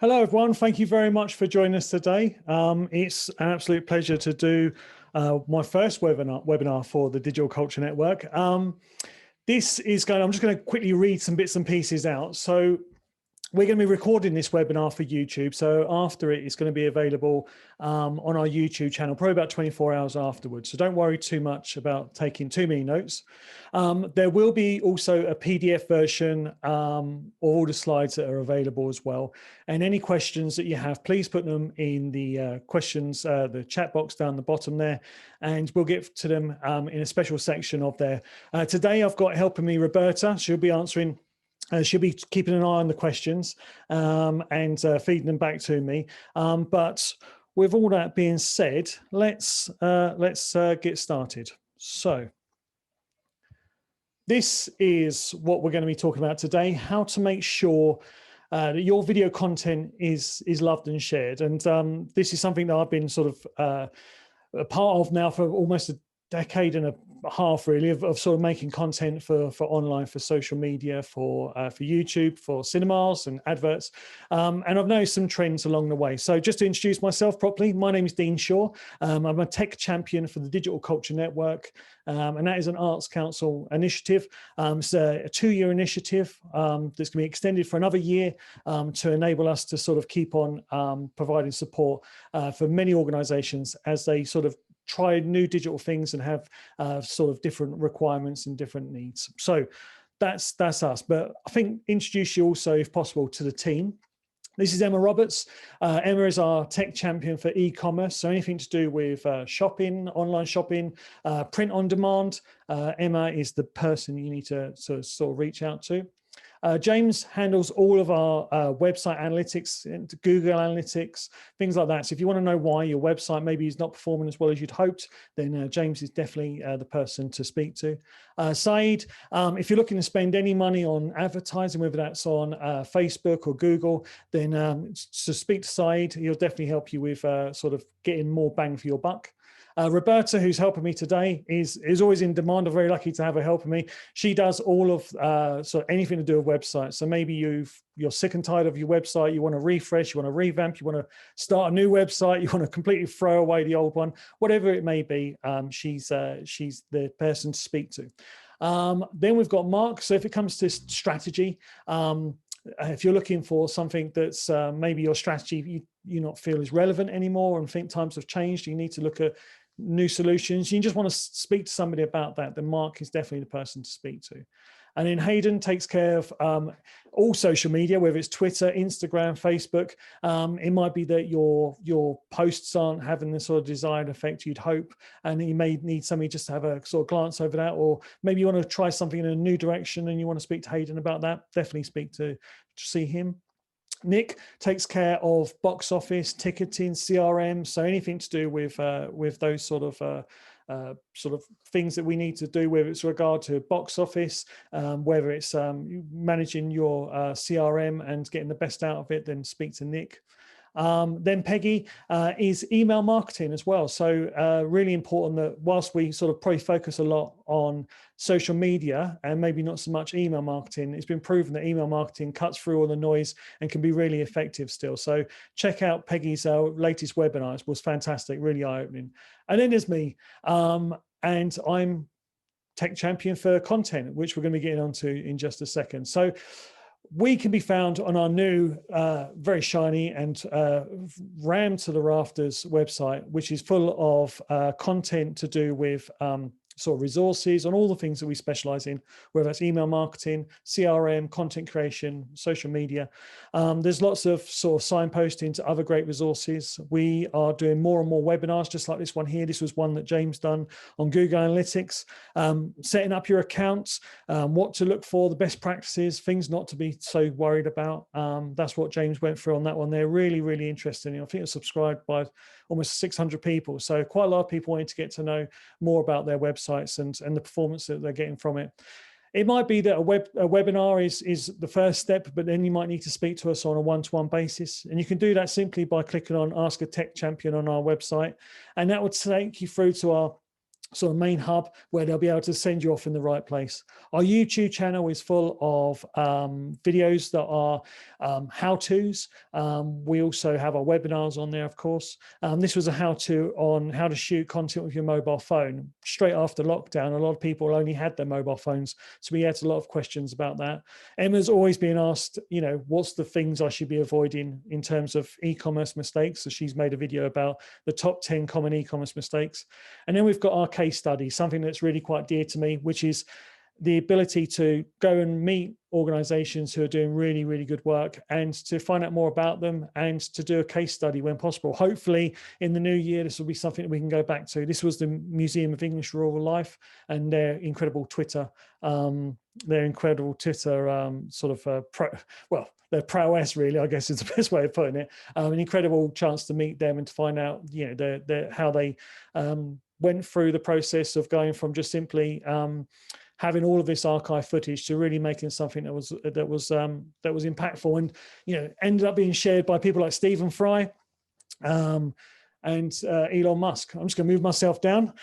Hello, everyone. Thank you very much for joining us today. It's an absolute pleasure to do my first webinar for the Digital Culture Network. I'm just going to quickly read some bits and pieces out. So we're going to be recording this webinar for YouTube. So after it's going to be available on our YouTube channel, probably about 24 hours afterwards. So don't worry too much about taking too many notes. There will be also a PDF version of all the slides that are available as well. And any questions that you have, please put them in the questions, the chat box down the bottom there, and we'll get to them in a special section of there. Today, I've got helping me Roberta. She'll be answering. She'll be keeping an eye on the questions and feeding them back to me. But with all that being said, let's get started. So this is what we're going to be talking about today: how to make sure that your video content is loved and shared. And this is something that I've been sort of a part of now for almost a decade and a half, really, of sort of making content for online, for social media, for YouTube, for cinemas and adverts. And I've noticed some trends along the way. So just to introduce myself properly, my name is Dean Shaw. I'm a tech champion for the Digital Culture Network, and that is an Arts Council initiative. It's a 2-year initiative that's going to be extended for another year to enable us to sort of keep on providing support for many organizations as they sort of try new digital things and have sort of different requirements and different needs. So that's us. But I think introduce you also, if possible, to the team. This is Emma Roberts. Emma is our tech champion for e-commerce. So anything to do with shopping, online shopping, print on demand. Emma is the person you need to sort of reach out to. James handles all of our website analytics, Google Analytics, things like that. So if you want to know why your website maybe is not performing as well as you'd hoped, then James is definitely the person to speak to. Saeed, if you're looking to spend any money on advertising, whether that's on Facebook or Google, then to speak to Saeed. He'll definitely help you with sort of getting more bang for your buck. Roberta, who's helping me today, is always in demand. I'm very lucky to have her helping me. She does all of sort of anything to do with websites. So maybe you're sick and tired of your website, you want to refresh, you want to revamp, you want to start a new website, you want to completely throw away the old one, whatever it may be, she's the person to speak to. Then we've got Mark. So if it comes to strategy, if you're looking for something that's maybe your strategy you not feel is relevant anymore and think times have changed, you need to look at new solutions, you just want to speak to somebody about that, then Mark is definitely the person to speak to. And then Hayden takes care of all social media, whether it's Twitter, Instagram, Facebook. It might be that your posts aren't having the sort of desired effect you'd hope, and you may need somebody just to have a sort of glance over that, or maybe you want to try something in a new direction and you want to speak to Hayden about that, definitely speak to see him. Nick takes care of box office, ticketing, CRM, so anything to do with those sort of things that we need to do, whether it's regard to box office, whether it's managing your CRM and getting the best out of it, then speak to Nick. Then Peggy is email marketing as well. So really important that whilst we sort of probably focus a lot on social media and maybe not so much email marketing, it's been proven that email marketing cuts through all the noise and can be really effective still. So check out Peggy's latest webinar. It was fantastic, really eye-opening. And then there's me, and I'm tech champion for content, which we're going to be getting onto in just a second. So we can be found on our new, very shiny and rammed to the rafters website, which is full of content to do with sort of resources on all the things that we specialize in, whether that's email marketing, CRM, content creation, social media. There's lots of sort of signposting to other great resources. We are doing more and more webinars, just like this one here. This was one that James done on Google Analytics, setting up your accounts, what to look for, the best practices, things not to be so worried about. That's what James went through on that one. They're really, really interesting. I think it's subscribed by almost 600 people. So quite a lot of people wanting to get to know more about their websites and the performance that they're getting from it. It might be that a webinar is the first step, but then you might need to speak to us on a one-to-one basis. And you can do that simply by clicking on Ask a Tech Champion on our website. And that would take you through to our sort of main hub where they'll be able to send you off in the right place. Our YouTube channel is full of videos that are how-tos. We also have our webinars on there, of course. This was a how-to on how to shoot content with your mobile phone. Straight after lockdown, a lot of people only had their mobile phones, so we had a lot of questions about that. Emma's always been asked, you know, what's the things I should be avoiding in terms of e-commerce mistakes? So she's made a video about the top 10 common e-commerce mistakes. And then we've got our case study, something that's really quite dear to me, which is the ability to go and meet organizations who are doing really, really good work and to find out more about them and to do a case study when possible. Hopefully in the new year, this will be something that we can go back to. This was the Museum of English Rural Life and their incredible Twitter, their their prowess, really, I guess is the best way of putting it. An incredible chance to meet them and to find out, you know, how they went through the process of going from just simply having all of this archive footage to really making something that was impactful, and, you know, ended up being shared by people like Stephen Fry and Elon Musk. I'm just going to move myself down.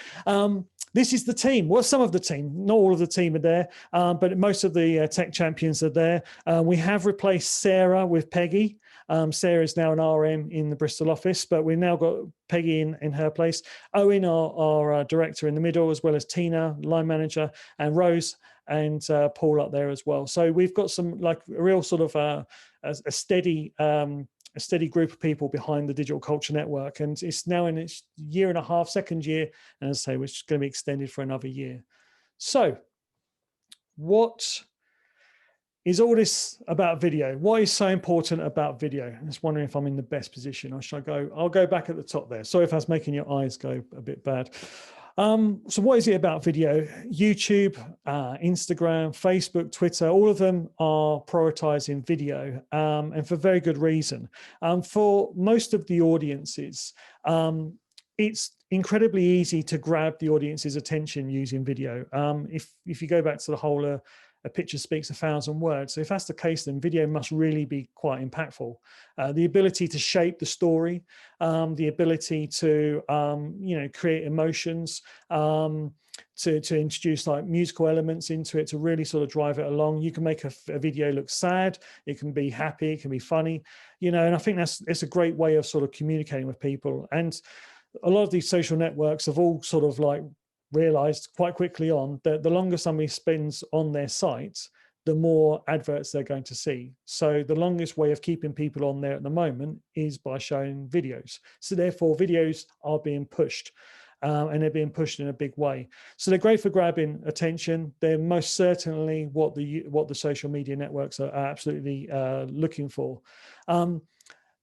This is the team. Well, some of the team, not all of the team are there, but most of the tech champions are there. We have replaced Sarah with Peggy. Sarah is now an RM in the Bristol office, but we've now got Peggy in her place. Owen, our director in the middle, as well as Tina, line manager, and Rose and Paul up there as well. So we've got some, like, a real sort of a steady group of people behind the Digital Culture Network, and it's now in its year and a half, second year, and as I say, which is going to be extended for another year. So what is all this about video? What is so important about video? I'm just wondering if I'm in the best position. I'll go back at the top there. Sorry if I was making your eyes go a bit bad. So what is it about video? YouTube, Instagram, Facebook, Twitter, all of them are prioritizing video, and for very good reason. For most of the audiences, it's incredibly easy to grab the audience's attention using video. If you go back to the whole a picture speaks 1,000 words. So if that's the case, then video must really be quite impactful. The ability to shape the story, the ability to create emotions, to introduce like musical elements into it to really sort of drive it along. You can make a video look sad, it can be happy, it can be funny, you know, and I think it's a great way of sort of communicating with people. And a lot of these social networks have all sort of like realized quite quickly on that the longer somebody spends on their sites, the more adverts they're going to see. So the longest way of keeping people on there at the moment is by showing videos. So therefore videos are being pushed, and they're being pushed in a big way. So they're great for grabbing attention. They're most certainly what the social media networks are absolutely looking for.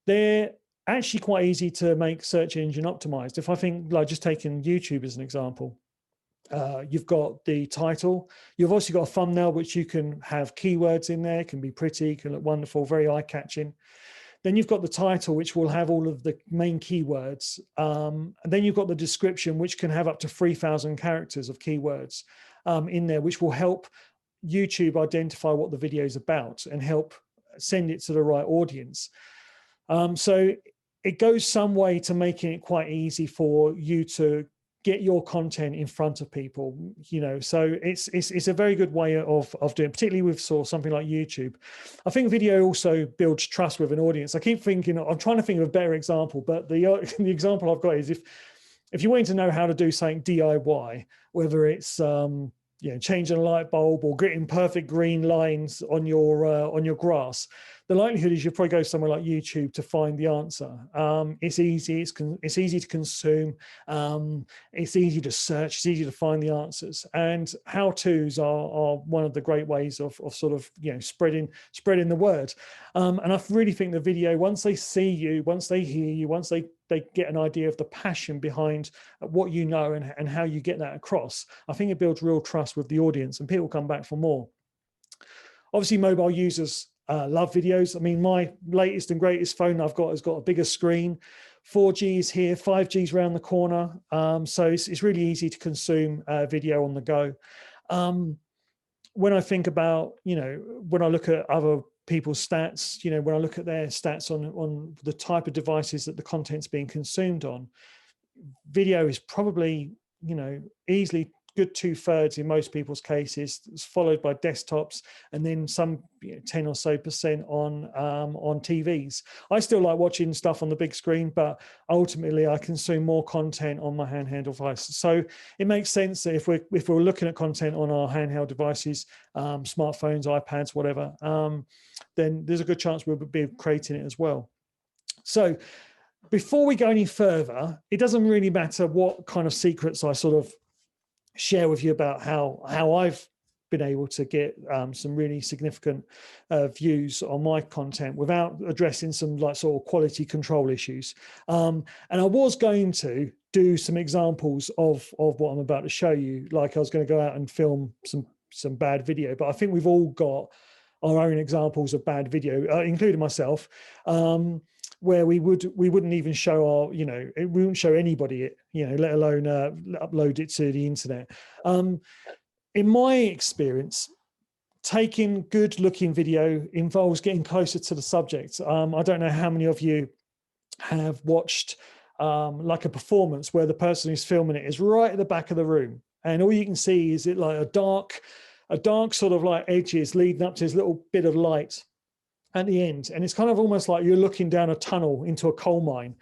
They're actually quite easy to make search engine optimized. If I think, like, just taking YouTube as an example, you've got the title, you've also got a thumbnail, which you can have keywords in there, can be pretty, can look wonderful, very eye-catching. Then you've got the title, which will have all of the main keywords. And then you've got the description, which can have up to 3,000 characters of keywords in there, which will help YouTube identify what the video is about and help send it to the right audience. So it goes some way to making it quite easy for you to get your content in front of people, you know. So it's a very good way of doing, particularly with sort of something like YouTube. I think video also builds trust with an audience. I keep thinking, I'm trying to think of a better example, but the example I've got is if you want to know how to do something DIY, whether it's changing a light bulb or getting perfect green lines on your grass, the likelihood is you'll probably go somewhere like YouTube to find the answer. It's easy, it's easy to consume, it's easy to search, it's easy to find the answers. And how-tos are one of the great ways of sort of spreading the word. And I really think the video, once they see you, once they hear you, once they get an idea of the passion behind what you know and how you get that across, I think it builds real trust with the audience and people come back for more. Obviously, mobile users love videos. I mean, my latest and greatest phone I've got has got a bigger screen. 4G is here, 5G is around the corner. So it's really easy to consume video on the go. When I think about, when I look at other people's stats, when I look at their stats on the type of devices that the content's being consumed on, video is probably, you know, easily good 2/3 in most people's cases. It's followed by desktops, and then some 10 or so percent on TVs. I still like watching stuff on the big screen, but ultimately I consume more content on my handheld devices. So it makes sense that if we're looking at content on our handheld devices, smartphones, iPads, whatever, then there's a good chance we'll be creating it as well. So before we go any further, it doesn't really matter what kind of secrets I sort of share with you about how I've been able to get some really significant views on my content without addressing some like sort of quality control issues. And I was going to do some examples of what I'm about to show you. Like I was going to go out and film some bad video, but I think we've all got our own examples of bad video, including myself, where we wouldn't even show our, you know, we wouldn't show anybody it, you know, let alone upload it to the internet. In my experience, taking good looking video involves getting closer to the subject. I don't know how many of you have watched like a performance where the person who's filming it is right at the back of the room, and all you can see is it like a dark sort of like edges leading up to this little bit of light at the end, and it's kind of almost like you're looking down a tunnel into a coal mine.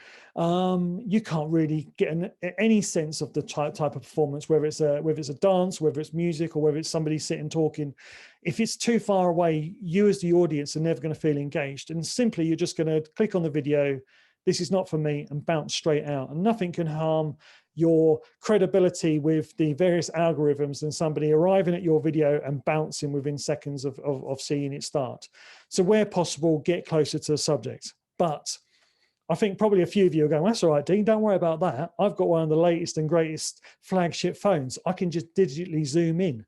You can't really get any sense of the type of performance, whether it's a dance, whether it's music, or whether it's somebody sitting talking. If it's too far away, you as the audience are never going to feel engaged, and simply you're just going to click on the video, this is not for me, and bounce straight out. And nothing can harm your credibility with the various algorithms than somebody arriving at your video and bouncing within seconds of seeing it start. So where possible, get closer to the subject. But I think probably a few of you are going, that's all right, Dean, don't worry about that. I've got one of the latest and greatest flagship phones. I can just digitally zoom in.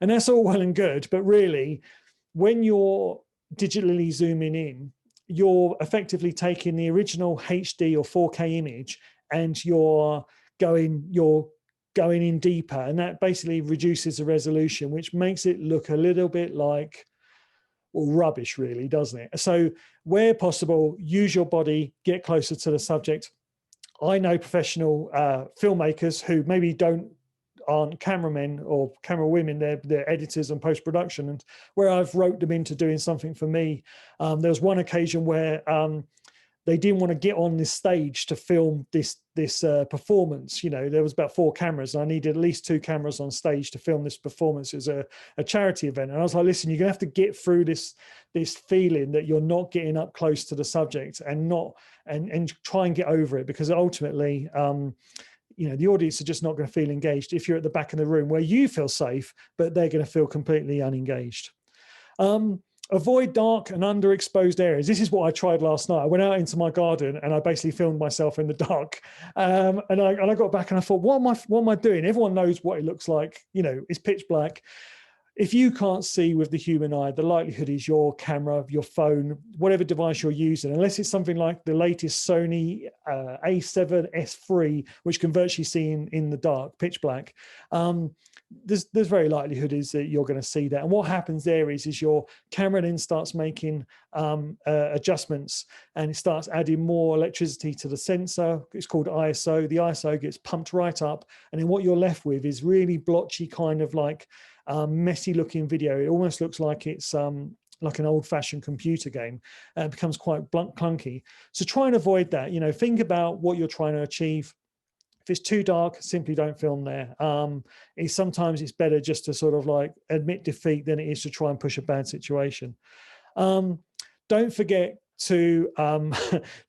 And that's all well and good, but really, when you're digitally zooming in, you're effectively taking the original HD or 4K image and you're going in deeper, and that basically reduces the resolution, which makes it look a little bit like, well, rubbish really, doesn't it? So where possible, use your body, get closer to the subject. I know professional filmmakers who maybe aren't cameramen or camera women, they're editors and post-production, and where I've roped them into doing something for me. There was one occasion where they didn't want to get on this stage to film this performance. You know, there was about 4 cameras, and I needed at least 2 cameras on stage to film this performance. It was a charity event, and I was like, listen, you're gonna have to get through this feeling that you're not getting up close to the subject, and try and get over it, because ultimately, you know, the audience are just not going to feel engaged if you're at the back of the room where you feel safe, but they're going to feel completely unengaged. Avoid dark and underexposed areas. This is what I tried last night. I went out into my garden and I basically filmed myself in the dark. And I got back and I thought, what am I doing? Everyone knows what it looks like. You know, it's pitch black. If you can't see with the human eye, the likelihood is your camera, your phone, whatever device you're using, unless it's something like the latest Sony A7S3, which can virtually see in the dark, pitch black, there's very likelihood is that you're going to see that. And what happens there is your camera then starts making adjustments, and it starts adding more electricity to the sensor. It's called ISO. The ISO gets pumped right up, and then what you're left with is really blotchy, kind of like messy looking video. It almost looks like it's like an old-fashioned computer game. It becomes quite clunky. So try and avoid that. You know, think about what you're trying to achieve. If it's too dark, simply don't film there. Sometimes it's better just to sort of like admit defeat than it is to try and push a bad situation. Don't forget to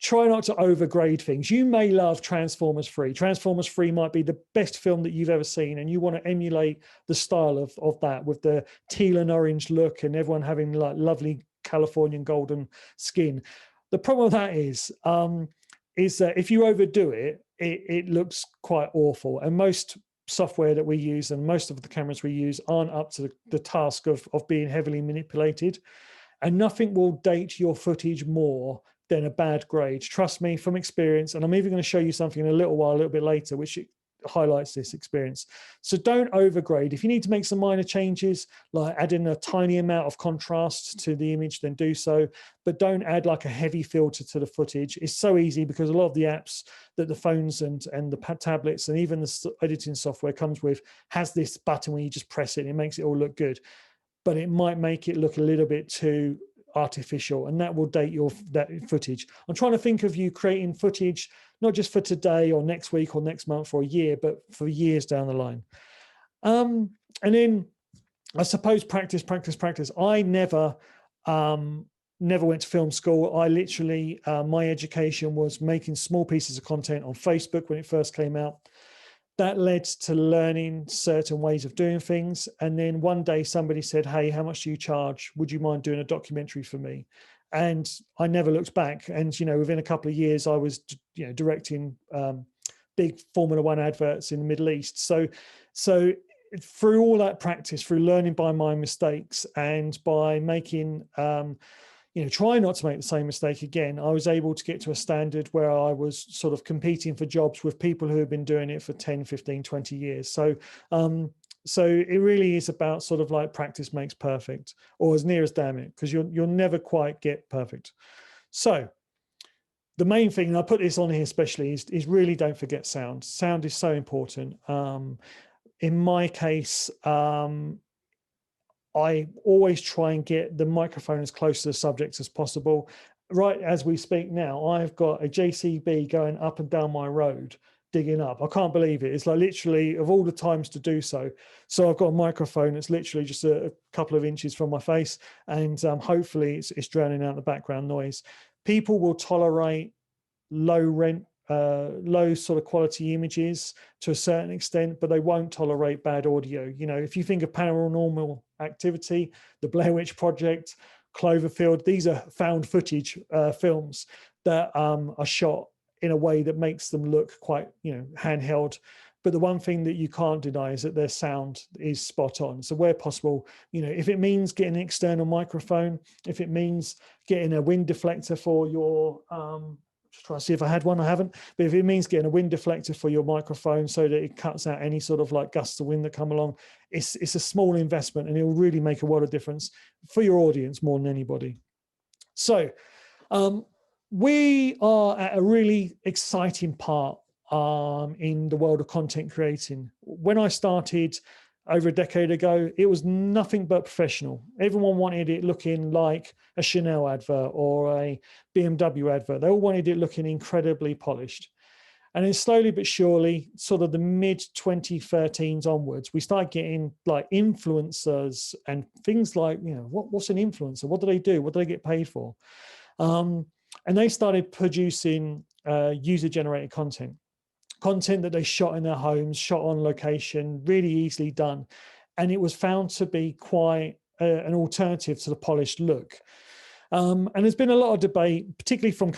try not to overgrade things. You may love Transformers 3. Transformers 3 might be the best film that you've ever seen, and you want to emulate the style of that, with the teal and orange look and everyone having like lovely Californian golden skin. The problem with that is that if you overdo it, it looks quite awful. And most software that we use and most of the cameras we use aren't up to the task of being heavily manipulated. And nothing will date your footage more than a bad grade. Trust me from experience. And I'm even going to show you something in a little while, a little bit later, which highlights this experience. So don't overgrade. If you need to make some minor changes, like add in a tiny amount of contrast to the image, then do so, but don't add like a heavy filter to the footage. It's so easy because a lot of the apps that the phones and the tablets and even the editing software comes with has this button where you just press it and it makes it all look good, but it might make it look a little bit too artificial, and that will date that footage. I'm trying to think of you creating footage not just for today or next week or next month or a year, but for years down the line. And then I suppose practice. I never went to film school. I literally, my education was making small pieces of content on Facebook when it first came out. That led to learning certain ways of doing things. And then one day somebody said, hey, how much do you charge? Would you mind doing a documentary for me? And I never looked back. And, within a couple of years, I was, directing big Formula One adverts in the Middle East. So through all that practice, through learning by my mistakes and by making, try not to make the same mistake again, I was able to get to a standard where I was sort of competing for jobs with people who have been doing it for 10, 15, 20 years. So it really is about sort of like practice makes perfect, or as near as damn it, because you'll never quite get perfect. So the main thing, and I put this on here especially, is really don't forget sound. Sound is so important. In my case, I always try and get the microphone as close to the subject as possible. Right as we speak now, I've got a JCB going up and down my road, digging up. I can't believe it. It's like literally of all the times to do so. So I've got a microphone that's literally just a couple of inches from my face, and hopefully it's drowning out the background noise. People will tolerate low sort of quality images to a certain extent, but they won't tolerate bad audio. If you think of Paranormal Activity, the Blair Witch Project, Cloverfield, these are found footage films that are shot in a way that makes them look quite, handheld. But the one thing that you can't deny is that their sound is spot on. So where possible, if it means getting an external microphone, if it means getting a wind deflector for your just try to see if I had one. I haven't. But if it means getting a wind deflector for your microphone so that it cuts out any sort of like gusts of wind that come along, it's a small investment, and it will really make a world of difference for your audience more than anybody. So we are at a really exciting part in the world of content creating. When I started over a decade ago, it was nothing but professional. Everyone wanted it looking like a Chanel advert or a BMW advert. They all wanted it looking incredibly polished. And then slowly but surely, sort of the mid 2013s onwards, we started getting like influencers and things like, what's an influencer? What do they do? What do they get paid for? And they started producing user-generated content that they shot in their homes, shot on location, really easily done. And it was found to be quite an alternative to the polished look. And there's been a lot of debate, particularly from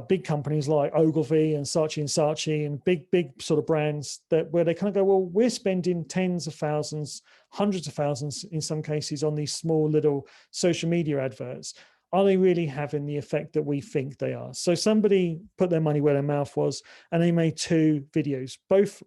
big companies like Ogilvy and Saatchi and big sort of brands where they kind of go, well, we're spending tens of thousands, hundreds of thousands in some cases on these small little social media adverts. Are they really having the effect that we think they are? So somebody put their money where their mouth was, and they made 2 videos, both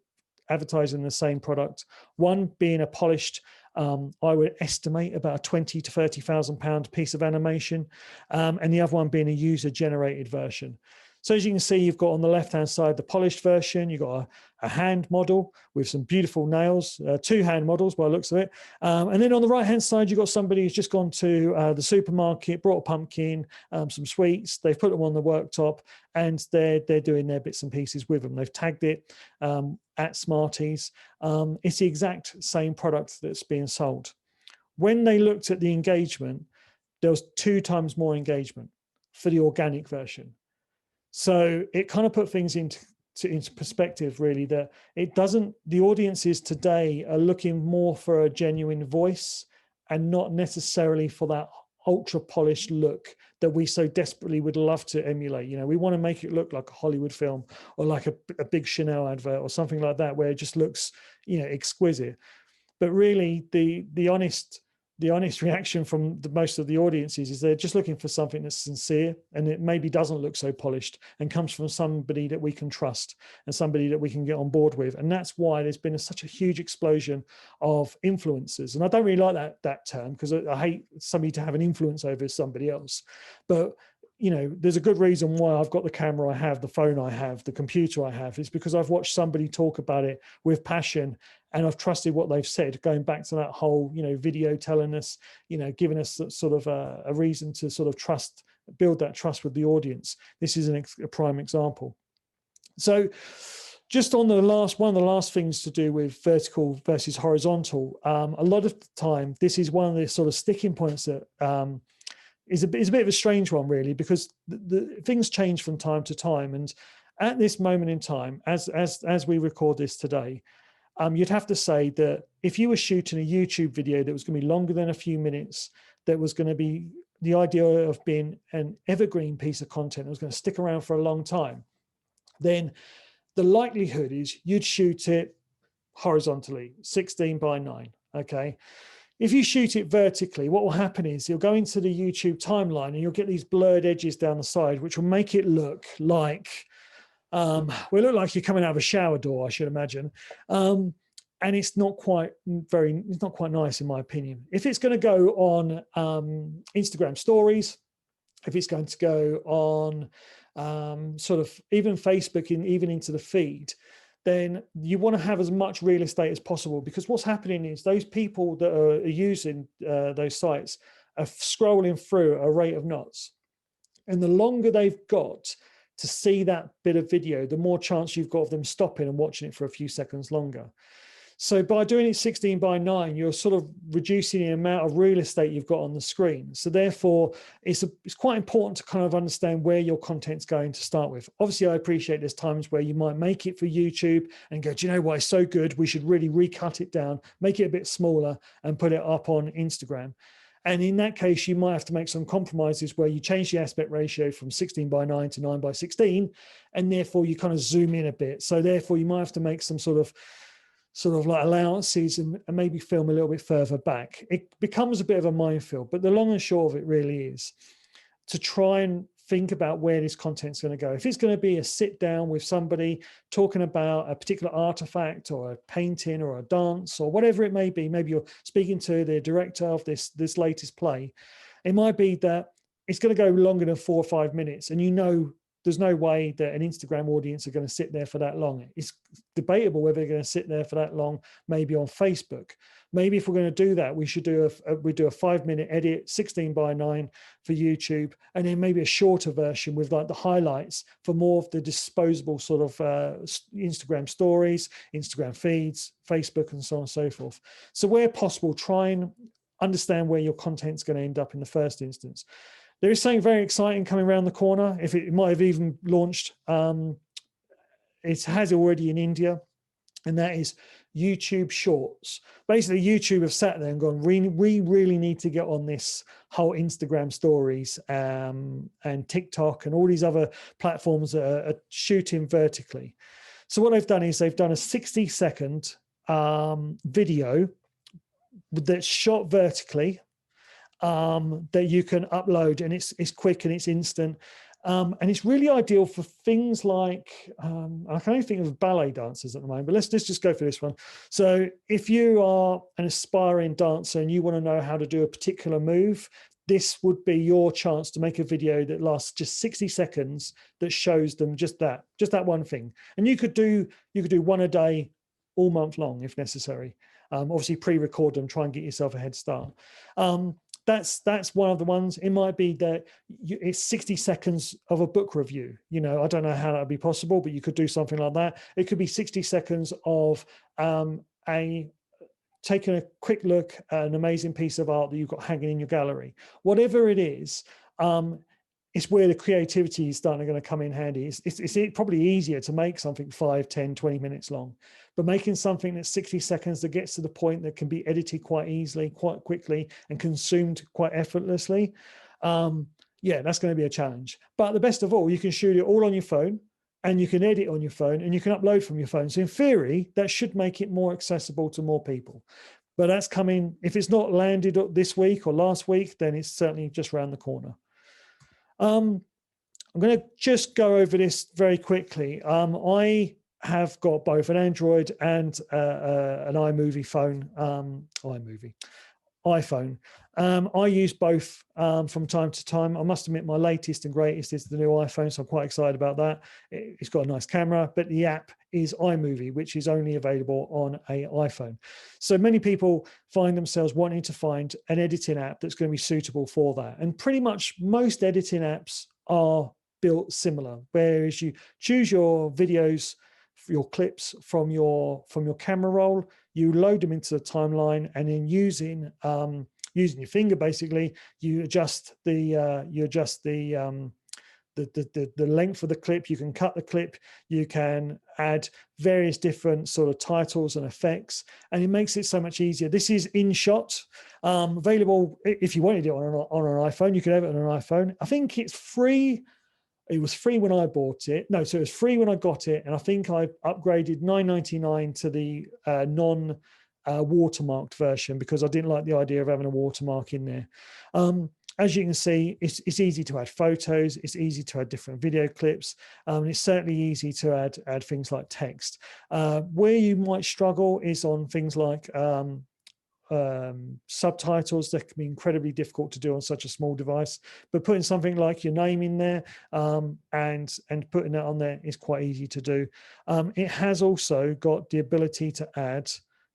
advertising the same product. One being a polished, I would estimate about a 20 to 30,000 pound piece of animation, and the other one being a user-generated version. So as you can see, you've got on the left-hand side the polished version. You've got a hand model with some beautiful nails, 2 hand models by the looks of it. And then on the right-hand side, you've got somebody who's just gone to the supermarket, brought a pumpkin, some sweets. They've put them on the worktop, and they're doing their bits and pieces with them. They've tagged it at Smarties. It's the exact same product that's being sold. When they looked at the engagement, there was 2 times more engagement for the organic version. So it kind of put things into perspective, really, that the audiences today are looking more for a genuine voice and not necessarily for that ultra polished look that we so desperately would love to emulate. We want to make it look like a Hollywood film or like a big Chanel advert or something like that, where it just looks, exquisite. But really the honest the honest reaction from most of the audiences is they're just looking for something that's sincere, and it maybe doesn't look so polished and comes from somebody that we can trust and somebody that we can get on board with. And that's why there's been such a huge explosion of influencers. And I don't really like that term, because I hate somebody to have an influence over somebody else. But there's a good reason why I've got the camera I have, the phone I have, the computer I have. It's because I've watched somebody talk about it with passion, and I've trusted what they've said, going back to that whole, video telling us, giving us sort of a reason to sort of build that trust with the audience. This is a prime example. So just on one of the last things to do with vertical versus horizontal, a lot of the time, this is one of the sort of sticking points that is a bit of a strange one, really, because the things change from time to time. And at this moment in time, as we record this today, you'd have to say that if you were shooting a YouTube video that was going to be longer than a few minutes, that was going to be the idea of being an evergreen piece of content that was going to stick around for a long time, then the likelihood is you'd shoot it horizontally, 16:9, okay? If you shoot it vertically, what will happen is you'll go into the YouTube timeline and you'll get these blurred edges down the side, which will make it look like, you're coming out of a shower door, I should imagine. And it's not quite nice, in my opinion. If it's going to go on Instagram stories, if it's going to go on sort of even Facebook and even into the feed, then you want to have as much real estate as possible, because what's happening is those people that are using those sites are scrolling through at a rate of knots. And the longer they've got to see that bit of video, the more chance you've got of them stopping and watching it for a few seconds longer. So by doing it 16:9, you're sort of reducing the amount of real estate you've got on the screen. So therefore, it's quite important to kind of understand where your content's going to start with. Obviously, I appreciate there's times where you might make it for YouTube and go, do you know what, it's so good, we should really recut it down, make it a bit smaller and put it up on Instagram. And in that case, you might have to make some compromises where you change the aspect ratio from 16:9 to 9:16, and therefore you kind of zoom in a bit. So therefore, you might have to make some sort of like allowances and maybe film a little bit further back. It becomes a bit of a minefield, but the long and short of it really is to try and think about where this content's going to go. If it's going to be a sit down with somebody talking about a particular artifact or a painting or a dance or whatever it may be, maybe you're speaking to the director of this latest play, it might be that it's going to go longer than 4 or 5 minutes, and there's no way that an Instagram audience are going to sit there for that long. It's debatable whether they're going to sit there for that long, maybe on Facebook. Maybe if we're going to do that, we should do a 5-minute edit, 16:9 for YouTube, and then maybe a shorter version with like the highlights for more of the disposable sort of Instagram stories, Instagram feeds, Facebook, and so on and so forth. So where possible, try and understand where your content's going to end up in the first instance. There is something very exciting coming around the corner. If it might have even launched, it has already in India, and that is YouTube Shorts. Basically, YouTube have sat there and gone, we really need to get on this whole Instagram stories and TikTok and all these other platforms that are shooting vertically. So what they've done is they've done a 60-second video that's shot vertically, that you can upload, and it's quick and it's instant, and it's really ideal for things like I can only think of ballet dancers at the moment, but let's just go for this one. So if you are an aspiring dancer and you want to know how to do a particular move, this would be your chance to make a video that lasts just 60 seconds that shows them just that one thing. And you could do one a day all month long if necessary. Obviously pre-record them, try and get yourself a head start. That's one of the ones. It might be that it's 60 seconds of a book review. I don't know how that would be possible, but you could do something like that. It could be 60 seconds of taking a quick look at an amazing piece of art that you've got hanging in your gallery. Whatever it is, it's where the creativity is starting to come in handy. It's probably easier to make something 5, 10, 20 minutes long, but making something that's 60 seconds that gets to the point that can be edited quite easily, quite quickly, and consumed quite effortlessly, that's going to be a challenge. But the best of all, you can shoot it all on your phone, and you can edit on your phone, and you can upload from your phone. So in theory, that should make it more accessible to more people. But that's coming. If it's not landed this week or last week, then it's certainly just around the corner. I'm going to just go over this very quickly. I have got both an Android and an iMovie phone, iPhone. I use both from time to time. I must admit my latest and greatest is the new iPhone, so I'm quite excited about that. It's got a nice camera, but the app is iMovie, which is only available on an iPhone. So many people find themselves wanting to find an editing app that's going to be suitable for that. And pretty much most editing apps are built similar, whereas you choose your videos, your clips from your camera roll, you load them into the timeline, and then using your finger, basically, you adjust the length of the clip. You can cut the clip, you can add various different sort of titles and effects, and it makes it so much easier. This is InShot, available if you wanted it on an iPhone. You could have it on an iPhone. I think it's free. It was free when I bought it. No, so it was free when I got it, and I think I upgraded $9.99 to the watermarked version because I didn't like the idea of having a watermark in there. As you can see, it's easy to add photos, it's easy to add different video clips, and it's certainly easy to add things like text. Where you might struggle is on things like subtitles. That can be incredibly difficult to do on such a small device, but putting something like your name in there and putting that on there is quite easy to do. It has also got the ability to add,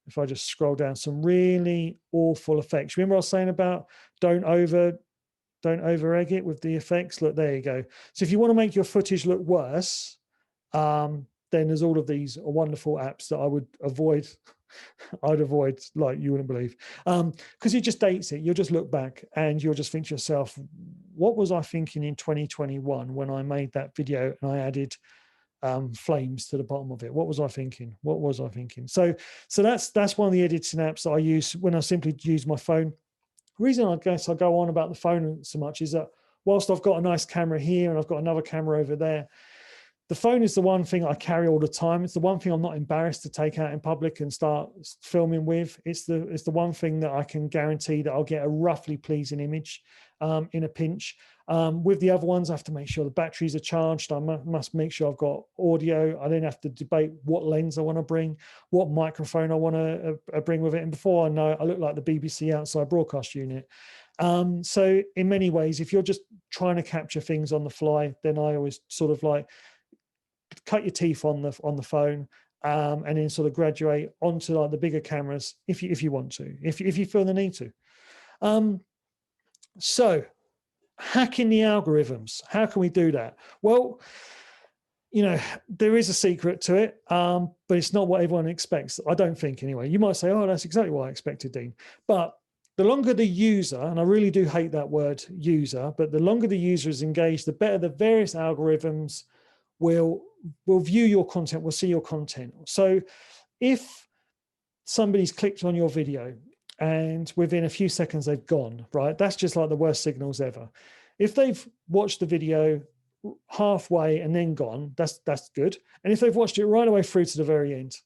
if I just scroll down, some really awful effects. Remember I was saying about don't over egg it with the effects? Look, there you go. So if you want to make your footage look worse, then there's all of these wonderful apps that I would avoid. I'd avoid like you wouldn't believe, because it just dates it. You'll just look back and you'll just think to yourself, what was I thinking in 2021 when I made that video and I added flames to the bottom of it? What was I thinking? What was I thinking? So that's one of the editing apps that I use when I simply use my phone. The reason I guess I go on about the phone so much is that whilst I've got a nice camera here and I've got another camera over there, the phone is the one thing I carry all the time. It's the one thing I'm not embarrassed to take out in public and start filming with. It's the one thing that I can guarantee that I'll get a roughly pleasing image in a pinch. With the other ones, I have to make sure the batteries are charged. I must make sure I've got audio. I then have to debate what lens I want to bring, what microphone I want to bring with it. And before I know it, I look like the BBC outside broadcast unit. So in many ways, if you're just trying to capture things on the fly, then I always sort of like cut your teeth on the phone, and then sort of graduate onto like the bigger cameras if you want to, if you feel the need to. So hacking the algorithms, how can we do that? Well, you know, there is a secret to it, but it's not what everyone expects. I don't think anyway. You might say, oh, that's exactly what I expected, Dean. But the longer the user, and I really do hate that word user, but the longer the user is engaged, the better the various algorithms will view your content, will see your content. So if somebody's clicked on your video and within a few seconds they've gone, right? That's just like the worst signals ever. If they've watched the video halfway and then gone, that's good. And if they've watched it right away through to the very end,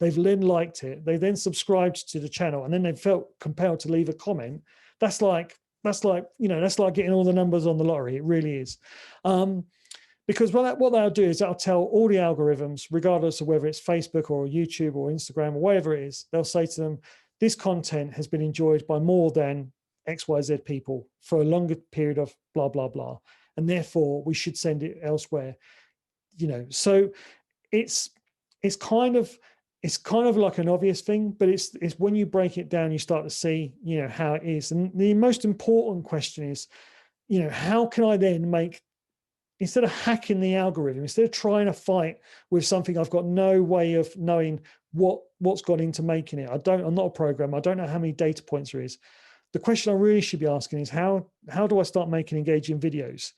they've then liked it, they then subscribed to the channel, and then they felt compelled to leave a comment, that's like getting all the numbers on the lottery. It really is. Because what they'll do is they'll tell all the algorithms, regardless of whether it's Facebook or YouTube or Instagram or whatever it is, they'll say to them, this content has been enjoyed by more than XYZ people for a longer period of blah, blah, blah. And therefore we should send it elsewhere. You know, so it's kind of like an obvious thing, but it's when you break it down, you start to see, you know, how it is. And the most important question is, you know, how can I then make, instead of hacking the algorithm, instead of trying to fight with something I've got no way of knowing what's gone into making it. I'm not a programmer. I don't know how many data points there is. The question I really should be asking is how do I start making engaging videos?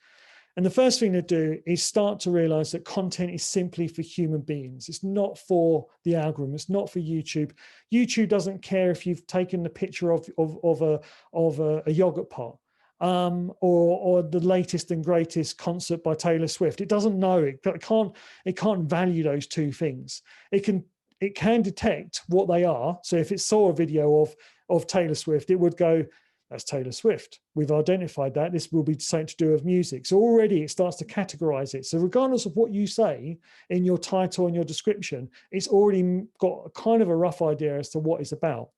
And the first thing to do is start to realize that content is simply for human beings. It's not for the algorithm. It's not for YouTube. YouTube doesn't care if you've taken the picture of a yogurt pot. Or the latest and greatest concert by Taylor Swift. It doesn't know. It can't value those two things. It it can detect what they are. So if it saw a video of Taylor Swift, it would go, that's Taylor Swift. We've identified that. This will be something to do with music. So already it starts to categorize it. So regardless of what you say in your title and your description, it's already got kind of a rough idea as to what it's about.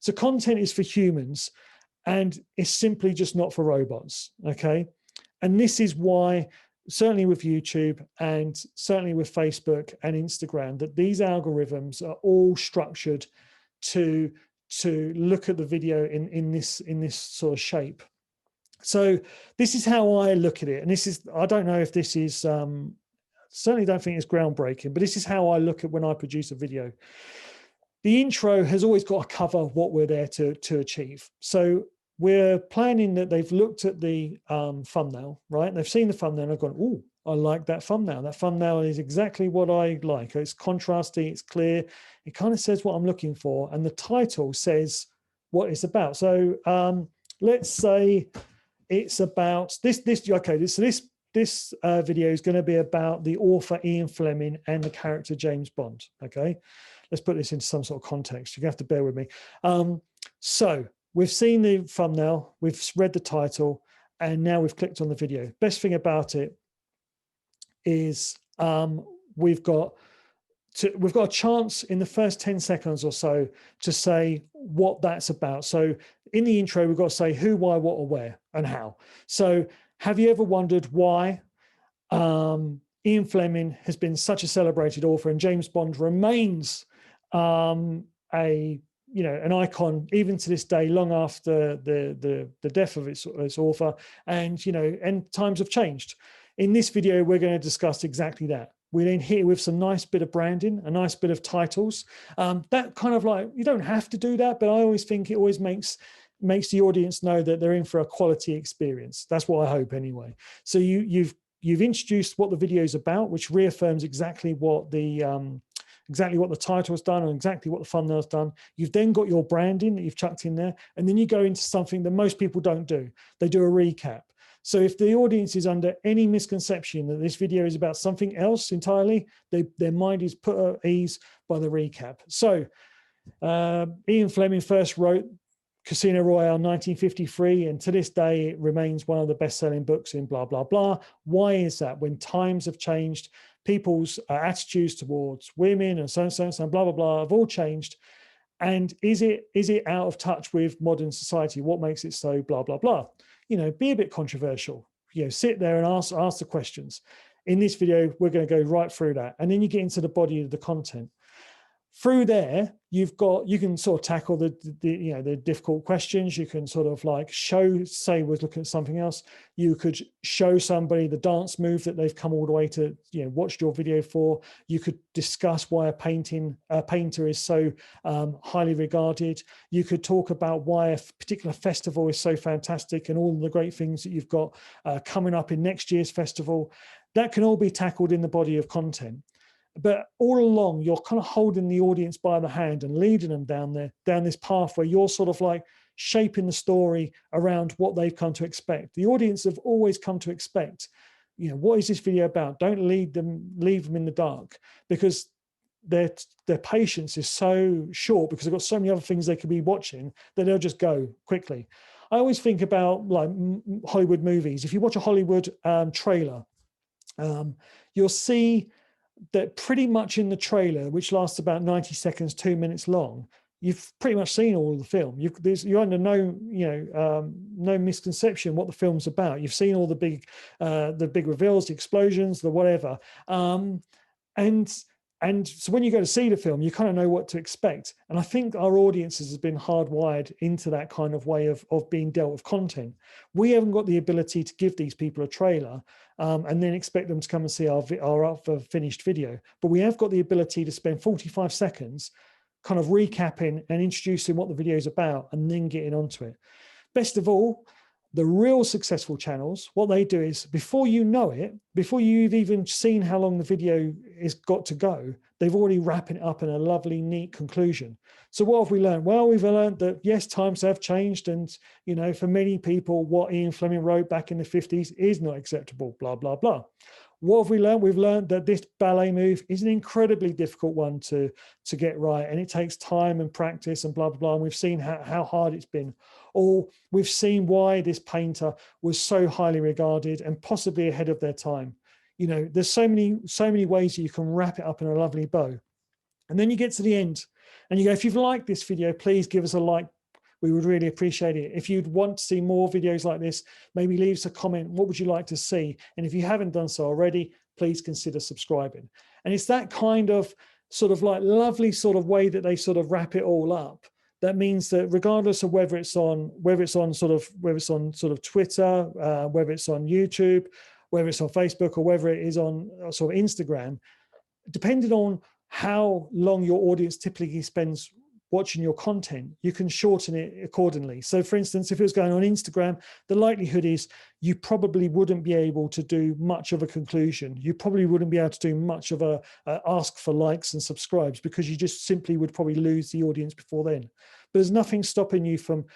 So content is for humans, and it's simply just not for robots, okay? And this is why, certainly with YouTube and certainly with Facebook and Instagram, that these algorithms are all structured to look at the video in this sort of shape. So this is how I look at it. And this is, I don't know if this is, certainly don't think it's groundbreaking, but this is how I look at when I produce a video. The intro has always got to cover what we're there to achieve. So we're planning that they've looked at the thumbnail, right? They've seen the thumbnail and they've gone, oh, I like that thumbnail. That thumbnail is exactly what I like. It's contrasty, it's clear. It kind of says what I'm looking for. And the title says what it's about. So let's say it's about this video is going to be about the author Ian Fleming and the character James Bond. Okay, let's put this into some sort of context. You're going to have to bear with me. So we've seen the thumbnail, we've read the title, and now we've clicked on the video. Best thing about it is we've got a chance in the first 10 seconds or so to say what that's about. So in the intro, we've got to say who, why, what, or where, and how. So have you ever wondered why Ian Fleming has been such a celebrated author and James Bond remains an icon even to this day, long after the death of its author, and times have changed. In this video, we're going to discuss exactly that. We're in here with some nice bit of branding, a nice bit of titles. That kind of like, you don't have to do that, but I always think it always makes the audience know that they're in for a quality experience. That's what I hope anyway. So you've introduced what the video is about, which reaffirms exactly what the title's done and exactly what the thumbnail's done. You've then got your branding that you've chucked in there, and then you go into something that most people don't do. They do a recap. So if the audience is under any misconception that this video is about something else entirely, their mind is put at ease by the recap. So Ian Fleming first wrote Casino Royale 1953, and to this day it remains one of the best-selling books in blah, blah, blah. Why is that? When times have changed, people's attitudes towards women and so on, blah, blah, blah, have all changed. And is it out of touch with modern society? What makes it so blah, blah, blah? Be a bit controversial, sit there and ask the questions. In this video, we're going to go right through that. And then you get into the body of the content. Through there, you can sort of tackle the difficult questions. You can sort of like say we're looking at something else. You could show somebody the dance move that they've come all the way to, watched your video for. You could discuss why a painter is so highly regarded. You could talk about why a particular festival is so fantastic and all the great things that you've got coming up in next year's festival. That can all be tackled in the body of content. But all along, you're kind of holding the audience by the hand and leading them down this path where you're sort of like shaping the story around what they've come to expect. The audience have always come to expect, what is this video about? Don't leave them in the dark, because their patience is so short because they've got so many other things they could be watching that they'll just go quickly. I always think about like Hollywood movies. If you watch a Hollywood trailer, you'll see that pretty much in the trailer, which lasts about 90 seconds, 2 minutes long, you've pretty much seen all of the film. You're under no misconception what the film's about. You've seen all the big reveals, the explosions, the whatever. And so when you go to see the film, you kind of know what to expect. And I think our audiences has been hardwired into that kind of way of being dealt with content. We haven't got the ability to give these people a trailer and then expect them to come and see our finished video. But we have got the ability to spend 45 seconds kind of recapping and introducing what the video is about and then getting onto it. Best of all, the real successful channels, what they do is before you know it, before you've even seen how long the video is got to go, they've already wrapping it up in a lovely, neat conclusion. So what have we learned? Well, we've learned that yes, times have changed. And, for many people, what Ian Fleming wrote back in the 50s is not acceptable, blah, blah, blah. What have we learned? We've learned that this ballet move is an incredibly difficult one to get right, and it takes time and practice and blah, blah, blah. And we've seen how hard it's been. Or we've seen why this painter was so highly regarded and possibly ahead of their time. You know, there's so many ways that you can wrap it up in a lovely bow. And then you get to the end and you go, if you've liked this video, please give us a like. We would really appreciate it. If you'd want to see more videos like this, maybe leave us a comment. What would you like to see? And if you haven't done so already, please consider subscribing. And it's that kind of sort of like lovely sort of way that they sort of wrap it all up. That means that regardless of whether it's on sort of Twitter, whether it's on YouTube, whether it's on Facebook, or whether it is on sort of Instagram, depending on how long your audience typically spends watching your content, you can shorten it accordingly. So for instance, if it was going on Instagram, the likelihood is you probably wouldn't be able to do much of a conclusion. You probably wouldn't be able to do much of a ask for likes and subscribes, because you just simply would probably lose the audience before then. But there's nothing stopping you from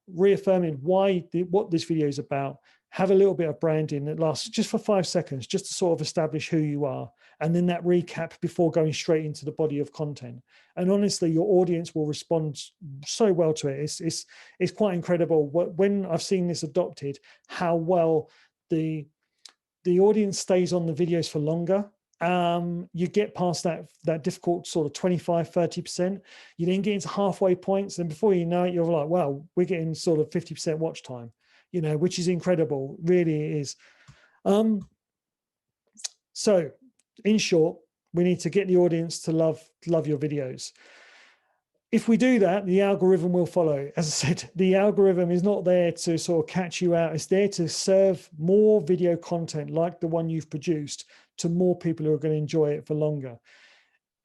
reaffirming what this video is about. Have a little bit of branding that lasts just for 5 seconds, just to sort of establish who you are. And then that recap before going straight into the body of content. And honestly, your audience will respond so well to it. It's quite incredible when I've seen this adopted, how well the audience stays on the videos for longer. You get past that difficult sort of 25-30%. You then get into halfway points, and before you know it, you're like, wow, we're getting sort of 50% watch time, you know, which is incredible. Really it is. So in short, we need to get the audience to love your videos. If we do that, the algorithm will follow. As I said, the algorithm is not there to sort of catch you out. It's there to serve more video content like the one you've produced to more people who are going to enjoy it for longer.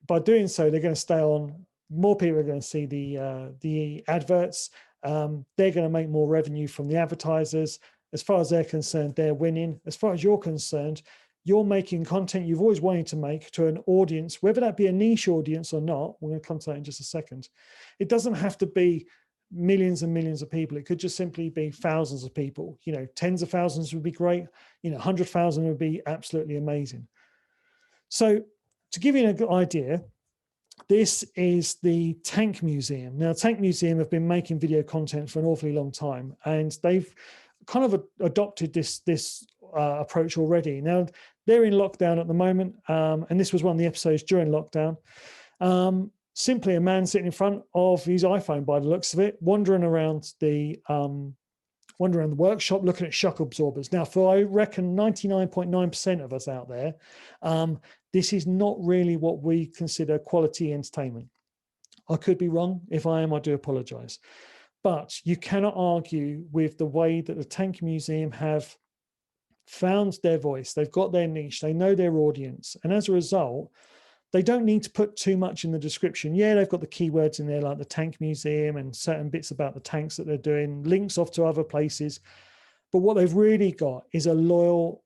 By doing so, they're going to stay on. More people are going to see the adverts. They're going to make more revenue from the advertisers. As far as they're concerned, they're winning. As far as you're concerned, you're making content you've always wanted to make to an audience, whether that be a niche audience or not. We're going to come to that in just a second. It doesn't have to be millions and millions of people. It could just simply be thousands of people. You know, tens of thousands would be great. You know, 100,000 would be absolutely amazing. So to give you an idea, this is the Tank Museum. Now, Tank Museum have been making video content for an awfully long time, and they've kind of adopted this approach already. Now, they're in lockdown at the moment, and this was one of the episodes during lockdown. Simply a man sitting in front of his iPhone, by the looks of it, wandering around the workshop, looking at shock absorbers. Now, for I reckon 99.9% of us out there, this is not really what we consider quality entertainment. I could be wrong. If I am, I do apologize. But you cannot argue with the way that the Tank Museum have found their voice. They've got their niche. They know their audience. And as a result, they don't need to put too much in the description. Yeah, they've got the keywords in there, like the Tank Museum and certain bits about the tanks that they're doing, links off to other places. But what they've really got is a loyal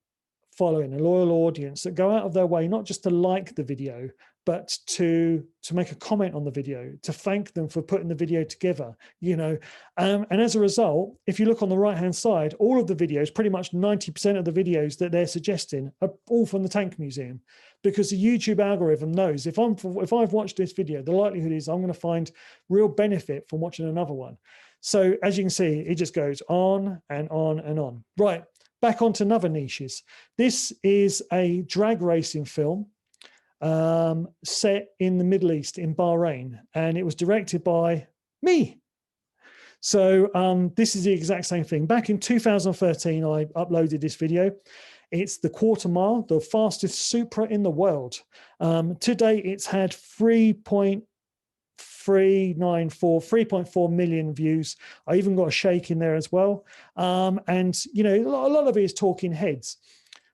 following, a loyal audience that go out of their way, not just to like the video, but to make a comment on the video, to thank them for putting the video together, you know. And as a result, if you look on the right-hand side, all of the videos, pretty much 90% of the videos that they're suggesting are all from the Tank Museum, because the YouTube algorithm knows if I've watched this video, the likelihood is I'm going to find real benefit from watching another one. So as you can see, it just goes on and on and on. Right, back onto another niches. This is a drag racing film set in the Middle East, in Bahrain, and it was directed by me. So this is the exact same thing. Back in 2013, I uploaded this video. It's the quarter mile, the fastest Supra in the world. To date, it's had 3.4 million views. I even got a shake in there as well. And, you know, a lot of it is talking heads.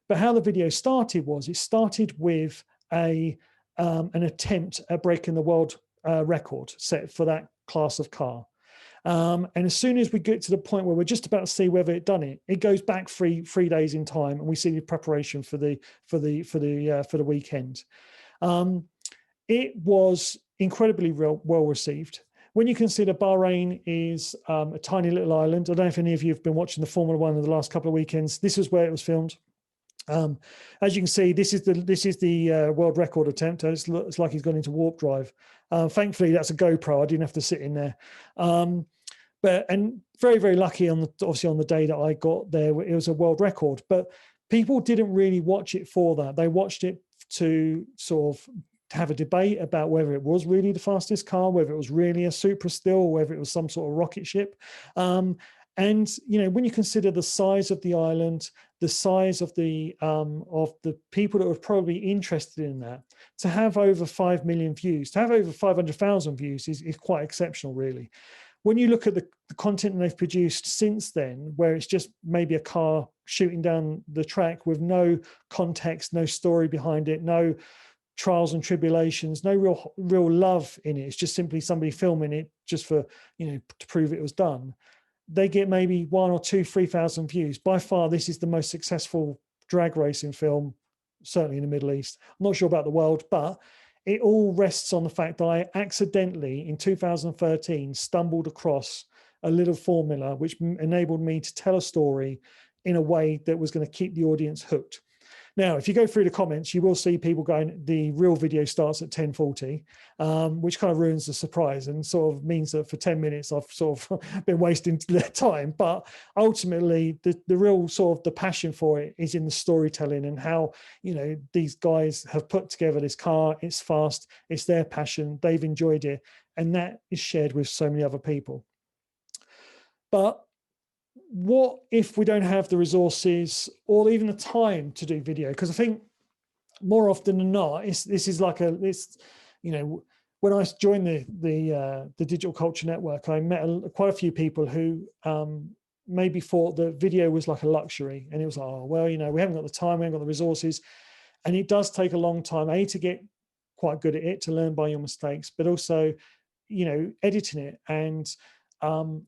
But how the video started was, it started with an attempt at breaking the world record set for that class of car. And as soon as we get to the point where we're just about to see whether it done it, it goes back three days in time, and we see the preparation for the weekend. It was incredibly well received. When you consider Bahrain is a tiny little island, I don't know if any of you have been watching the Formula One in the last couple of weekends. This is where it was filmed. As you can see, this is the world record attempt. It's like he's gone into warp drive. Thankfully, that's a GoPro. I didn't have to sit in there. And very, very lucky obviously on the day that I got there, it was a world record. But people didn't really watch it for that. They watched it to sort of have a debate about whether it was really the fastest car, whether it was really a Supra still, whether it was some sort of rocket ship. And when you consider the size of the island, the size of the people that were probably interested in that, to have over 5 million views, to have over 500,000 views is quite exceptional, really. When you look at the content they've produced since then, where it's just maybe a car shooting down the track with no context, no story behind it, no trials and tribulations, no real love in it, it's just simply somebody filming it just for, to prove it was done, they get maybe 1 or 2, 3,000 views. By far, this is the most successful drag racing film, certainly in the Middle East. I'm not sure about the world, but it all rests on the fact that I accidentally, in 2013, stumbled across a little formula which enabled me to tell a story in a way that was going to keep the audience hooked. Now, if you go through the comments, you will see people going, the real video starts at 10:40, which kind of ruins the surprise and sort of means that for 10 minutes, I've sort of been wasting their time. But ultimately, the real sort of the passion for it is in the storytelling and how, these guys have put together this car. It's fast. It's their passion. They've enjoyed it. And that is shared with so many other people. But what if we don't have the resources or even the time to do video? Because I think more often than not, when I joined the Digital Culture Network, I met quite a few people who maybe thought that video was like a luxury, and it was like, oh, well, we haven't got the time, we haven't got the resources, and it does take a long time, to get quite good at it, to learn by your mistakes, but also, editing it. And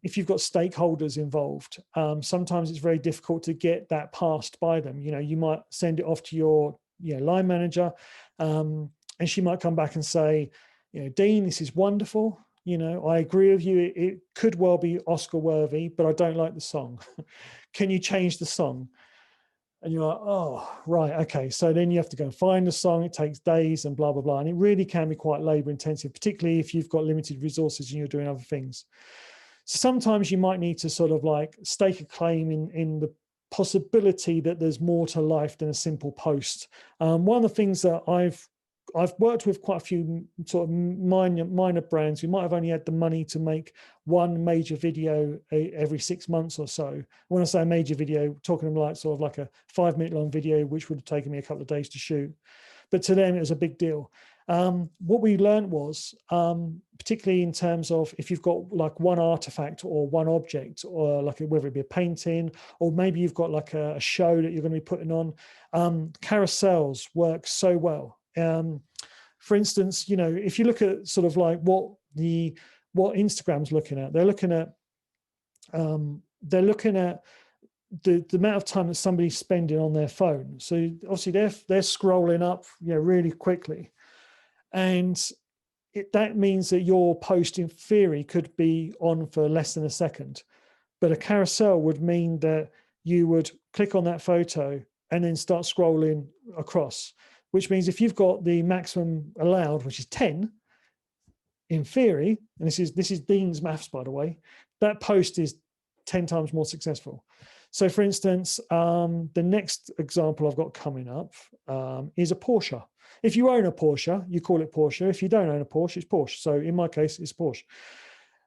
if you've got stakeholders involved, sometimes it's very difficult to get that passed by them. You might send it off to your line manager, and she might come back and say, Dean, this is wonderful. I agree with you. It could well be Oscar worthy, but I don't like the song. Can you change the song? And you're like, oh, right, okay. So then you have to go and find the song. It takes days and blah, blah, blah. And it really can be quite labor intensive, particularly if you've got limited resources and you're doing other things. So sometimes you might need to sort of like stake a claim in the possibility that there's more to life than a simple post. One of the things that I've worked with quite a few sort of minor brands who might have only had the money to make one major video every 6 months or so. When I say a major video, talking like sort of like a 5-minute long video, which would have taken me a couple of days to shoot. But to them, it was a big deal. What we learned was, particularly in terms of if you've got like one artifact or one object, or like whether it be a painting, or maybe you've got like a show that you're going to be putting on, carousels work so well. For instance, if you look at sort of like what Instagram's looking at, they're looking at the amount of time that somebody's spending on their phone. So obviously they're scrolling up, really quickly. And that means that your post in theory could be on for less than a second. But a carousel would mean that you would click on that photo and then start scrolling across, which means if you've got the maximum allowed, which is 10, in theory, and this is Dean's maths, by the way, that post is 10 times more successful. So for instance, the next example I've got coming up is a Porsche. If you own a Porsche, you call it Porsche. If you don't own a Porsche, it's Porsche. So in my case, it's Porsche.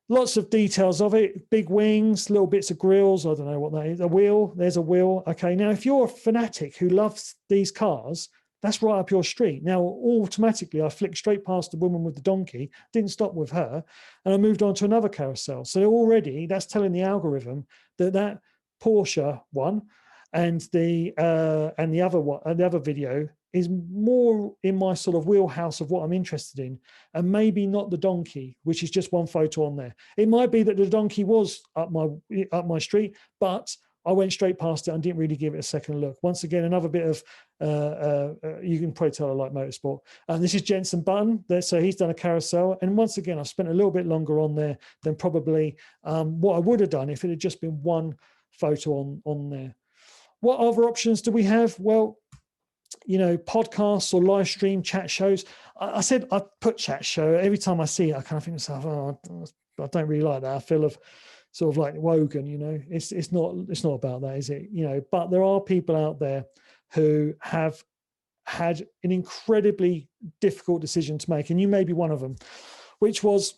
Lots of details of it, big wings, little bits of grills. I don't know what that is. A wheel, there's a wheel. Okay, now if you're a fanatic who loves these cars, that's right up your street. Now, automatically, I flicked straight past the woman with the donkey, didn't stop with her, and I moved on to another carousel. So already that's telling the algorithm that Porsche one and the other video is more in my sort of wheelhouse of what I'm interested in, and maybe not the donkey, which is just one photo on there. It might be that the donkey was up my street, but I went straight past it and didn't really give it a second look. Once again, another bit of, you can probably tell I like motorsport. And this is Jenson Button. So he's done a carousel. And once again, I've spent a little bit longer on there than probably what I would have done if it had just been one photo on there. What other options do we have? Well, podcasts or live stream chat shows. I said I put chat show. Every time I see it, I kind of think to myself, oh, I don't really like that. I feel sort of like Wogan, it's not about that, is it? But there are people out there who have had an incredibly difficult decision to make, and you may be one of them, which was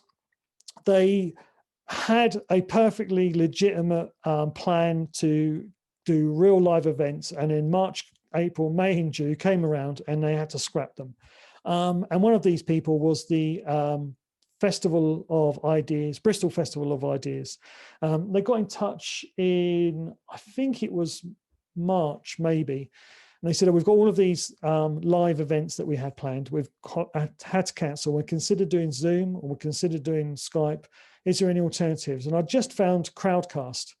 they had a perfectly legitimate plan to do real live events, and in March, April, May, and June came around, and they had to scrap them. And one of these people was the Festival of Ideas, Bristol Festival of Ideas. They got in touch in, I think it was March, maybe. And they said, we've got all of these live events that we had planned. We've had to cancel. We considered doing Zoom, or we considered doing Skype. Is there any alternatives? And I just found Crowdcast.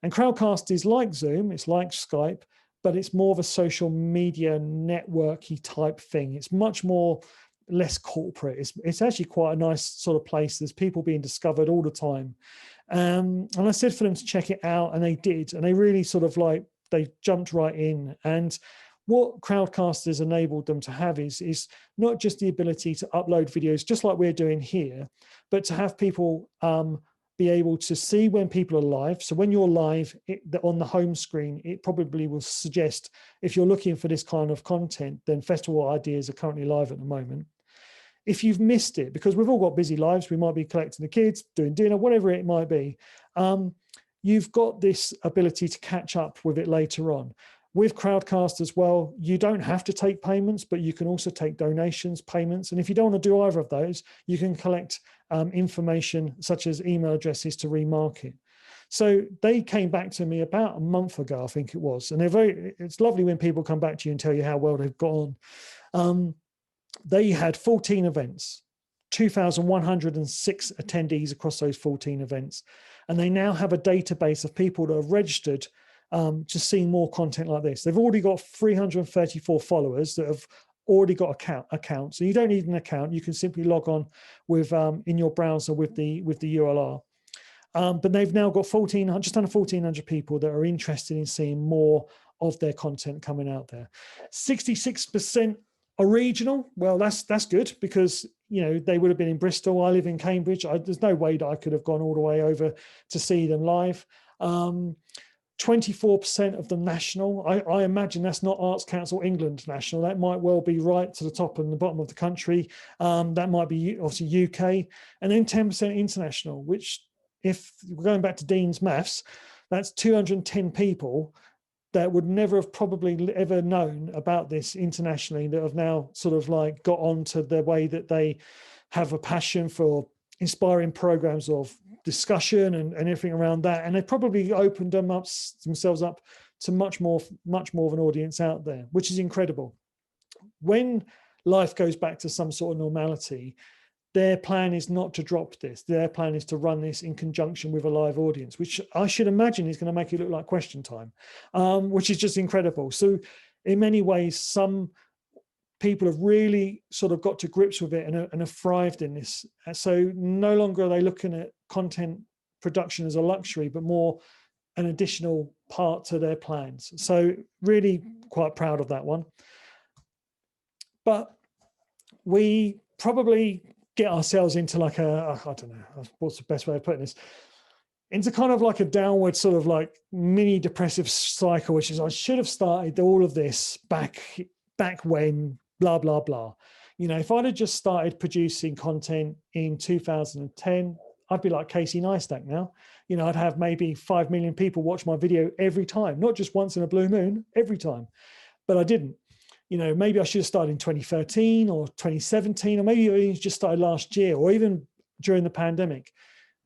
And Crowdcast is like Zoom, it's like Skype, but it's more of a social media networky type thing. It's much more less corporate. It's actually quite a nice sort of place. There's people being discovered all the time. And I said for them to check it out, and they did. And they really sort of they jumped right in. And what Crowdcast has enabled them to have is not just the ability to upload videos, just like we're doing here, but to have people be able to see when people are live. So when you're live on the home screen, it probably will suggest, if you're looking for this kind of content, then Festival Ideas are currently live at the moment. If you've missed it, because we've all got busy lives, we might be collecting the kids, doing dinner, whatever it might be, you've got this ability to catch up with it later on. With Crowdcast as well, you don't have to take payments, but you can also take donations, payments. And if you don't want to do either of those, you can collect information such as email addresses to remarket. So they came back to me about a month ago, I think it was. And it's lovely when people come back to you and tell you how well they've got on. They had 14 events, 2,106 attendees across those 14 events. And they now have a database of people that are registered to see more content like this. They've already got 334 followers that have already got accounts. So you don't need an account. You can simply log on with in your browser with the URL. But they've now got just under 1,400 people that are interested in seeing more of their content coming out there. 66% are regional. Well, that's good, because they would have been in Bristol. I live in Cambridge. There's no way that I could have gone all the way over to see them live. 24% of them national. I imagine that's not Arts Council England national. That might well be right to the top and the bottom of the country. That might be obviously UK. And then 10% international, which, if we're going back to Dean's maths, that's 210 people that would never have probably ever known about this internationally, that have now sort of got onto the way that they have a passion for inspiring programs of discussion and everything around that. And they probably opened themselves up to much more of an audience out there, which is incredible. When life goes back to some sort of normality, their plan is not to drop this. Their plan is to run this in conjunction with a live audience, which I should imagine is going to make it look like Question Time, which is just incredible. So in many ways, some people have really sort of got to grips with it and have thrived in this. So no longer are they looking at content production as a luxury, but more an additional part to their plans. So really quite proud of that one. But we probably get ourselves into I don't know, what's the best way of putting this, into kind of like a downward sort of mini depressive cycle, which is, I should have started all of this back when, blah, blah, blah. If I'd have just started producing content in 2010, I'd be like Casey Neistat now. I'd have maybe 5 million people watch my video every time, not just once in a blue moon, every time. But I didn't. Maybe I should have started in 2013 or 2017, or maybe I just started last year, or even during the pandemic.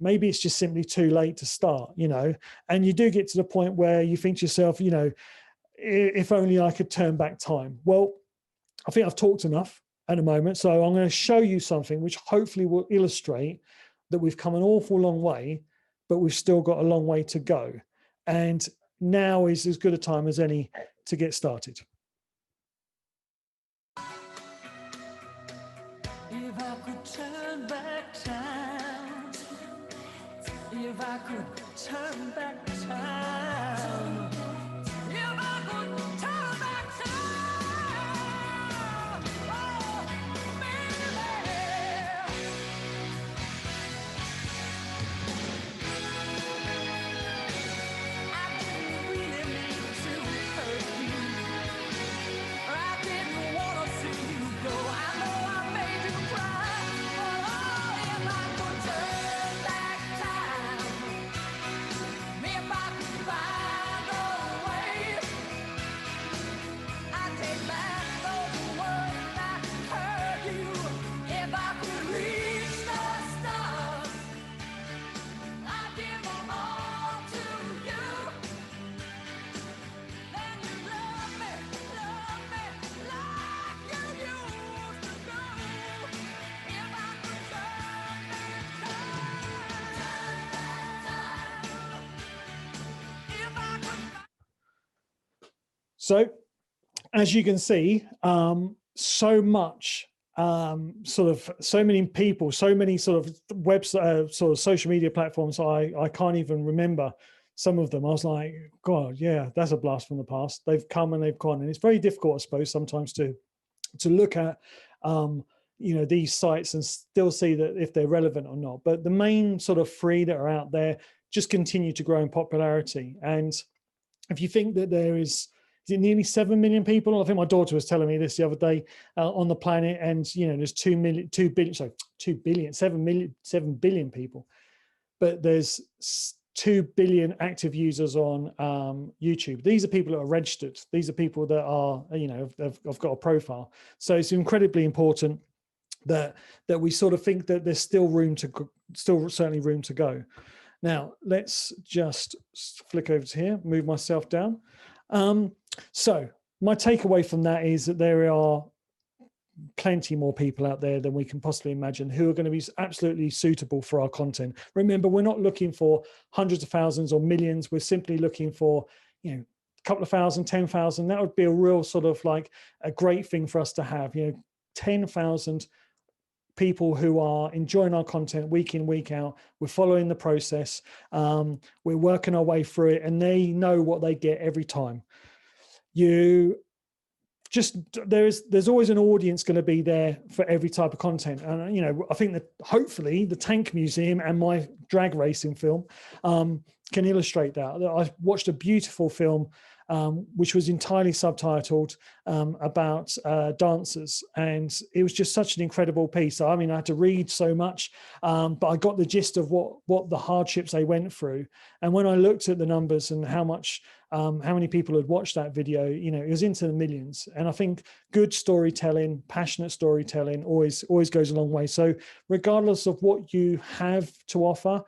Maybe it's just simply too late to start, and you do get to the point where you think to yourself, if only I could turn back time. Well, I think I've talked enough at the moment. So I'm going to show you something which hopefully will illustrate that we've come an awful long way, but we've still got a long way to go. And now is as good a time as any to get started. If I could turn back time, if I could turn back time, if I So as you can see, so much, so many people, so many sort of sort of social media platforms. I can't even remember some of them. I was like, God, yeah, that's a blast from the past. They've come and they've gone, and it's very difficult, I suppose, sometimes to look at, these sites and still see that if they're relevant or not. But the main sort of three that are out there just continue to grow in popularity. And if you think that there is it nearly 7 million people? I think my daughter was telling me this the other day, on the planet, and there's 7 billion people, but there's 2 billion active users on YouTube. These are people that are registered. These are people that are, have got a profile. So it's incredibly important that we sort of think that there's still certainly room to go. Now, let's just flick over to here, move myself down. So my takeaway from that is that there are plenty more people out there than we can possibly imagine who are going to be absolutely suitable for our content. Remember, we're not looking for hundreds of thousands or millions. We're simply looking for, a couple of thousand, 10,000. That would be a real sort of like a great thing for us to have, 10,000 people who are enjoying our content week in, week out. We're following the process. We're working our way through it, and they know what they get every time. There's always an audience going to be there for every type of content. And, I think that hopefully the Tank Museum and my drag racing film can illustrate that. I watched a beautiful film, which was entirely subtitled, about dancers. And it was just such an incredible piece. I mean, I had to read so much, but I got the gist of what the hardships they went through. And when I looked at the numbers and how many people had watched that video, it was into the millions. And I think good storytelling, passionate storytelling always goes a long way. So regardless of what you have to offer,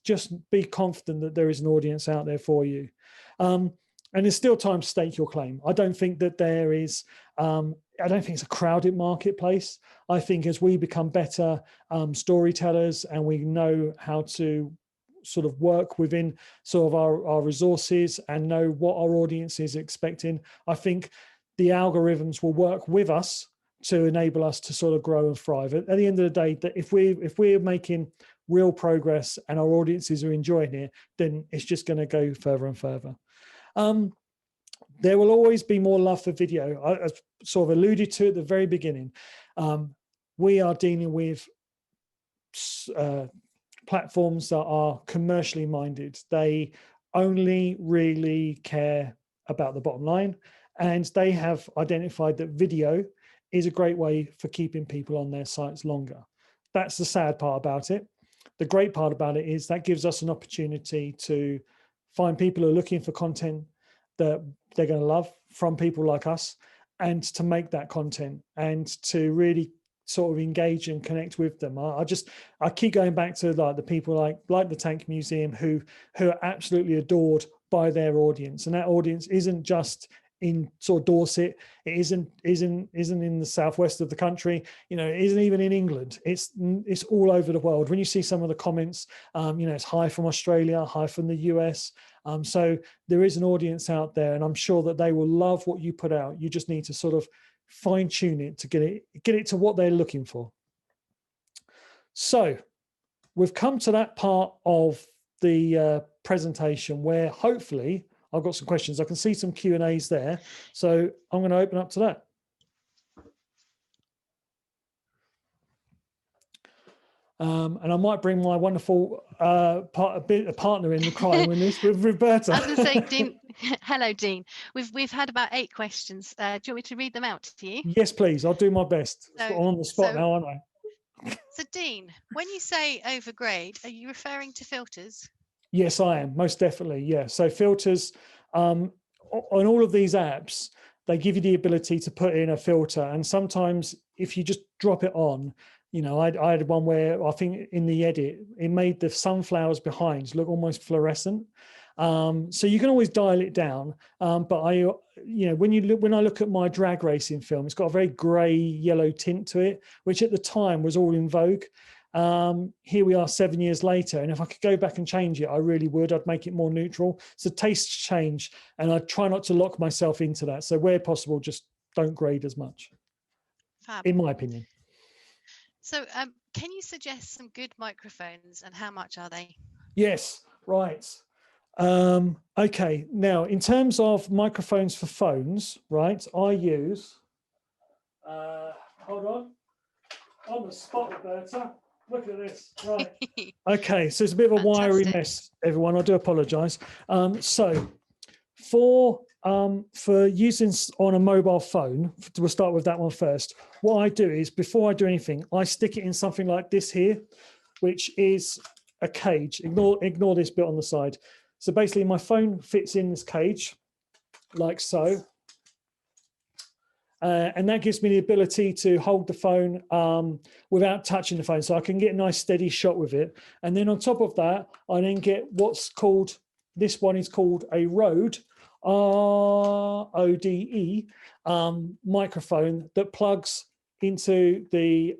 just be confident that there is an audience out there for you. And there's still time to stake your claim. I don't think that there is, I don't think it's a crowded marketplace. I think as we become better storytellers and we know how to sort of work within sort of our resources and know what our audience is expecting, I think the algorithms will work with us to enable us to sort of grow and thrive. At the end of the day, that if we're making real progress and our audiences are enjoying it, then it's just going to go further and further. There will always be more love for video. I sort of alluded to at the very beginning. We are dealing with platforms that are commercially minded. They only really care about the bottom line, and they have identified that video is a great way for keeping people on their sites longer. That's the sad part about it. The great part about it is that gives us an opportunity to find people who are looking for content that they're going to love from people like us, and to make that content and to really sort of engage and connect with them. I keep going back to like the people like the Tank Museum who are absolutely adored by their audience, and that audience isn't just in sort of Dorset, it isn't in the southwest of the country, it isn't even in England. It's all over the world. When you see some of the comments, it's hi from Australia, hi from the US. So there is an audience out there, and I'm sure that they will love what you put out. You just need to sort of fine tune it to get it to what they're looking for. So we've come to that part of the presentation where hopefully I've got some questions. I can see some Q&As there. So I'm going to open up to that. And I might bring my wonderful partner in the crime in this with Roberta. I was going to say, Dean. Hello, Dean. We've had about 8 questions. Do you want me to read them out to you? Yes, please. I'll do my best. I'm on the spot now, aren't I? So, Dean, when you say overgrade, are you referring to filters? Yes, I am, most definitely. Yeah. So filters on all of these apps, they give you the ability to put in a filter, and sometimes if you just drop it on, I had one where I think in the edit it made the sunflowers behind look almost fluorescent. So you can always dial it down. But when I look at my drag racing film, it's got a very grey yellow tint to it, which at the time was all in vogue. Here we are 7 years later, and if I could go back and change it, I really would. I'd make it more neutral. So tastes change, and I try not to lock myself into that. So where possible, just don't grade as much, Fab. in my opinion. So can you suggest some good microphones, and how much are they? Yes, right. Okay, now in terms of microphones for phones, right, I use, hold on the spot, Roberta. Look at this, right. Okay, so it's a bit of a wiry Fantastic. mess, everyone. I do apologise. So for using on a mobile phone, we'll start with that one first. What I do is, before I do anything, I stick it in something like this here, which is a cage. Ignore this bit on the side. So basically my phone fits in this cage like so. And that gives me the ability to hold the phone without touching the phone. So I can get a nice steady shot with it. And then on top of that, I then get what's called, this one is called a Rode, RODE, microphone that plugs into the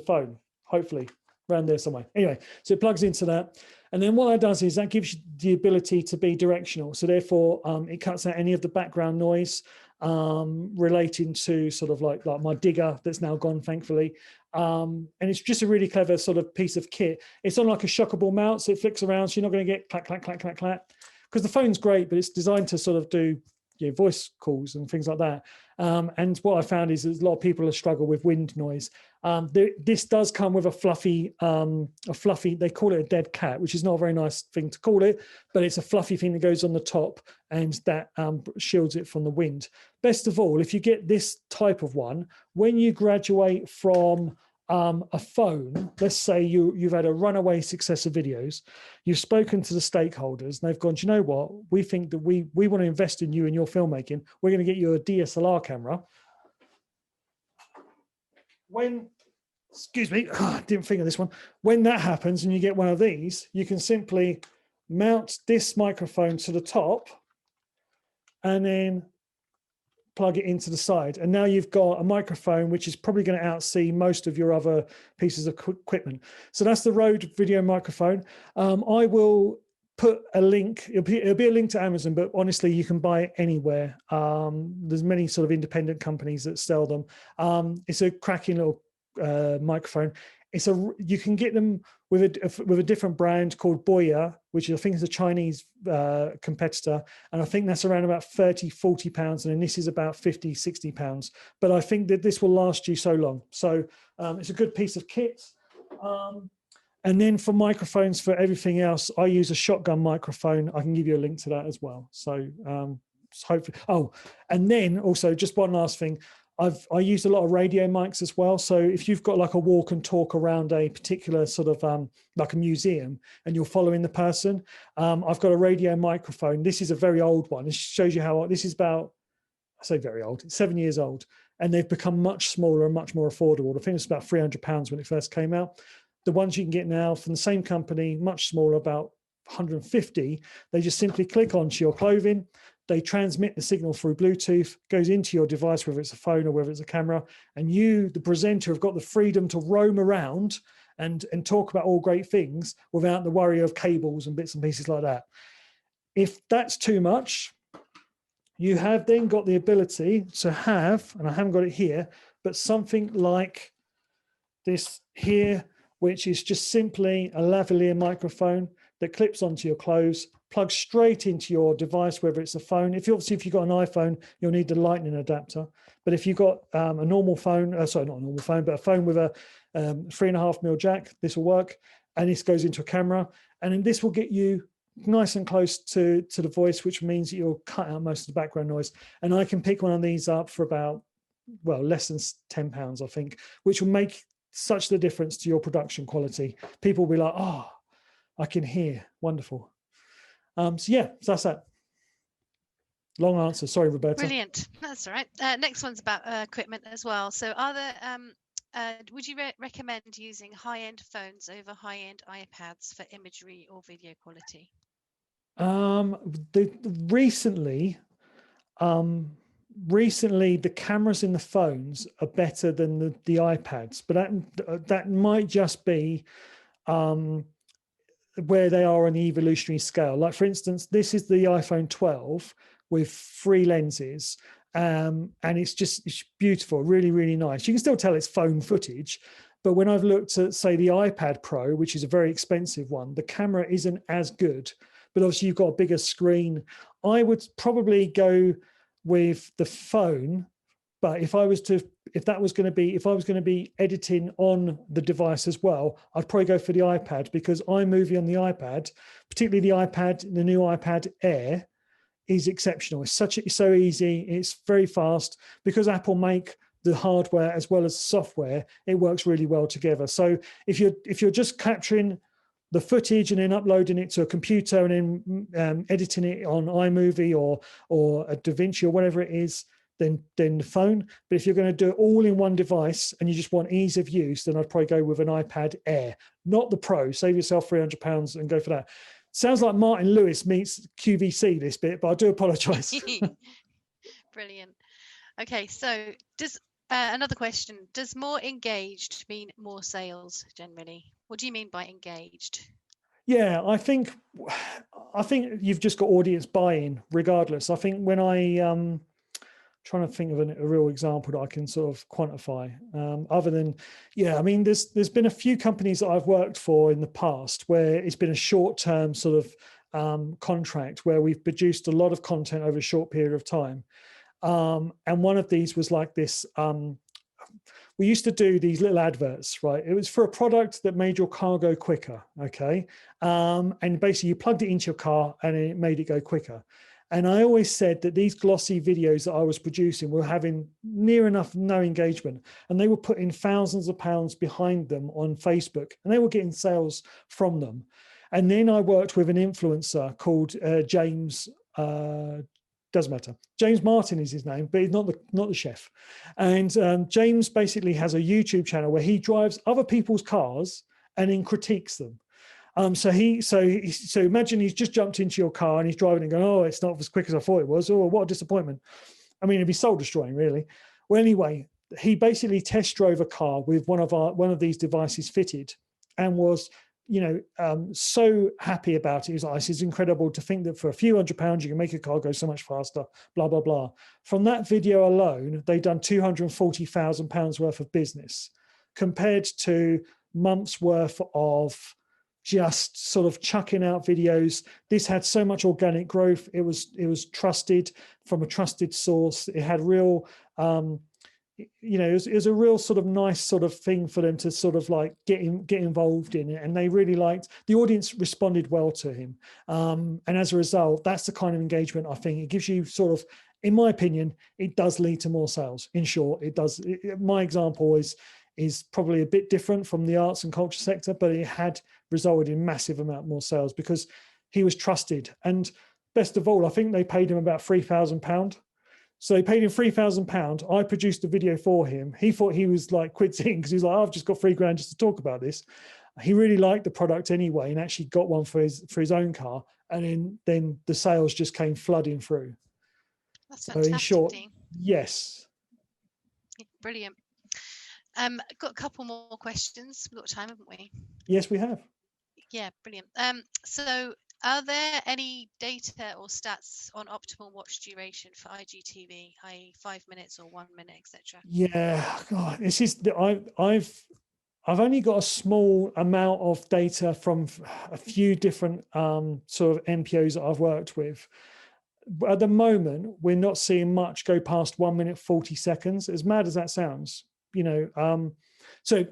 phone, hopefully around there somewhere. Anyway, so it plugs into that. And then what that does is that gives you the ability to be directional. So therefore, it cuts out any of the background noise relating to sort of like my digger that's now gone, thankfully. And it's just a really clever sort of piece of kit. It's on like a shockable mount, so it flicks around, so you're not going to get clack, clack, clack, clack, clack. Because the phone's great, but it's designed to sort of do voice calls and things like that. And what I found is there's a lot of people that struggle with wind noise. This does come with a fluffy, they call it a dead cat, which is not a very nice thing to call it, but it's a fluffy thing that goes on the top, and that shields it from the wind. Best of all, if you get this type of one, when you graduate from a phone, let's say you've had a runaway success of videos, you've spoken to the stakeholders, and they've gone, do you know what, we think that we want to invest in you and your filmmaking, we're going to get you a DSLR camera. When, excuse me, didn't think of this one. When that happens and you get one of these, you can simply mount this microphone to the top and then plug it into the side. And now you've got a microphone which is probably going to outsee most of your other pieces of equipment. So that's the Rode video microphone. I will put a link, it'll be a link to Amazon, but honestly, you can buy it anywhere. There's many sort of independent companies that sell them. It's a cracking little microphone. You can get them with a different brand called Boya, which I think is a Chinese competitor, and I think that's around about 30-40 pounds, and then this is about 50-60 pounds. But I think that this will last you so long, so it's a good piece of kit. And then for microphones, for everything else, I use a shotgun microphone. I can give you a link to that as well. So hopefully, and then also just one last thing. I used a lot of radio mics as well. So if you've got like a walk and talk around a particular sort of like a museum and you're following the person, I've got a radio microphone. This is a very old one. This shows you how this is about, I say very old, it's 7 years old, and they've become much smaller and much more affordable. I think it's about £300 when it first came out. The ones you can get now from the same company, much smaller, about 150, they just simply click onto your clothing. They transmit the signal through Bluetooth, goes into your device, whether it's a phone or whether it's a camera, and you, the presenter, have got the freedom to roam around and talk about all great things without the worry of cables and bits and pieces like that. If that's too much, you have then got the ability to have, and I haven't got it here, but something like this here, which is just simply a lavalier microphone that clips onto your clothes, plugs straight into your device, whether it's a phone. If you've got an iPhone, you'll need the lightning adapter. But if you've got a normal phone, sorry, not a normal phone, but a phone with a 3.5mm jack, this will work. And this goes into a camera. And then this will get you nice and close to the voice, which means that you'll cut out most of the background noise. And I can pick one of these up for about, well, less than £10, I think, which will make such the difference to your production quality. People will be like, oh, I can hear, wonderful. So yeah, so that's that. Long answer, sorry, Roberta. Brilliant, that's all right. Next one's about equipment as well. So are there, would you recommend using high-end phones over high-end iPads for imagery or video quality? Recently, recently the cameras in the phones are better than the iPads, but that might just be where they are on the evolutionary scale. Like, for instance, this is the iPhone 12 with 3 lenses, and it's beautiful, really, really nice. You can still tell it's phone footage, but when I've looked at, say, the iPad Pro, which is a very expensive one, the camera isn't as good, but obviously you've got a bigger screen. I would probably go with the phone, but if I was going to be editing on the device as well, I'd probably go for the iPad, because iMovie on the iPad, particularly the new iPad Air, is exceptional. It's so easy. It's very fast, because Apple make the hardware as well as software. It works really well together. So if you're just capturing the footage and then uploading it to a computer and then editing it on iMovie or a DaVinci or whatever it is, then the phone. But if you're going to do it all in one device and you just want ease of use, then I'd probably go with an iPad Air, not the Pro. Save yourself £300 and go for that. Sounds like Martin Lewis meets QVC, this bit, but I do apologise. Brilliant. Okay, so does another question, does more engaged mean more sales generally? What do you mean by engaged? Yeah, I think you've just got audience buy-in regardless. I think when trying to think of a real example that I can sort of quantify, other than, I mean, there's been a few companies that I've worked for in the past where it's been a short-term sort of contract where we've produced a lot of content over a short period of time. And one of these was like this, we used to do these little adverts, right? It was for a product that made your car go quicker, okay? And basically you plugged it into your car and it made it go quicker. And I always said that these glossy videos that I was producing were having near enough no engagement, and they were putting thousands of pounds behind them on Facebook, and they were getting sales from them. And then I worked with an influencer called James, doesn't matter. James Martin is his name, but he's not the chef. And James basically has a YouTube channel where he drives other people's cars and then critiques them. So imagine he's just jumped into your car and he's driving and going, oh, it's not as quick as I thought it was. Oh, what a disappointment. I mean, it'd be soul destroying, really. Well, anyway, he basically test drove a car with one of these devices fitted, and was, so happy about it. He was like, it's incredible to think that for a few £100 you can make a car go so much faster, blah, blah, blah. From that video alone, they've done £240,000 worth of business, compared to months worth of just sort of chucking out videos. This had so much organic growth. It was trusted from a trusted source. It had real, it was a real sort of nice sort of thing for them to sort of like get involved in it. And they really liked, the audience responded well to him. And as a result, that's the kind of engagement I think it gives you sort of, in my opinion, it does lead to more sales. In short, it does. My example is probably a bit different from the arts and culture sector, but it had resulted in massive amount more sales because he was trusted. And best of all, I think they paid him about £3,000. So they paid him £3,000. I produced a video for him. He thought he was like quitting because he's like, I've just got £3,000 just to talk about this. He really liked the product anyway, and actually got one for his own car. And then the sales just came flooding through. That's fantastic. So in short, Dean. yes. Brilliant. Got a couple more questions. We've got time, haven't we? Yes, we have. Yeah, brilliant. So are there any data or stats on optimal watch duration for IGTV, i.e. 5 minutes or 1 minute, etc.? Yeah, God, this is I've only got a small amount of data from a few different sort of MPOs that I've worked with. But at the moment, we're not seeing much go past 1 minute 40 seconds. As mad as that sounds, so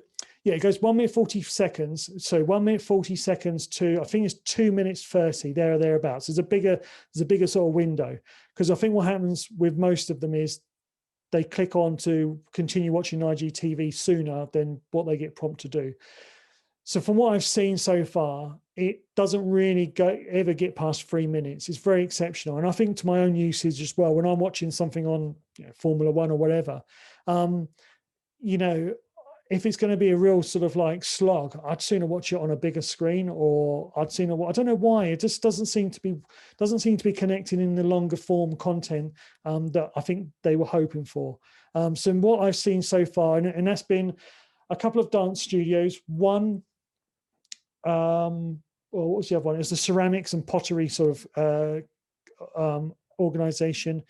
yeah, it goes 1 minute 40 seconds. So 1 minute 40 seconds to, I think it's 2 minutes 30, there or thereabouts. There's a bigger sort of window, because I think what happens with most of them is they click on to continue watching IGTV sooner than what they get prompted to do. So from what I've seen so far, it doesn't really ever get past 3 minutes. It's very exceptional. And I think to my own usage as well, when I'm watching something on Formula One or whatever, if it's going to be a real sort of like slog, I'd sooner watch it on a bigger screen, or I'd sooner, I don't know why, it just doesn't seem to be connecting in the longer form content that I think they were hoping for. So what I've seen so far, and that's been a couple of dance studios, one, well, what was the other one? It's the ceramics and pottery sort of organization.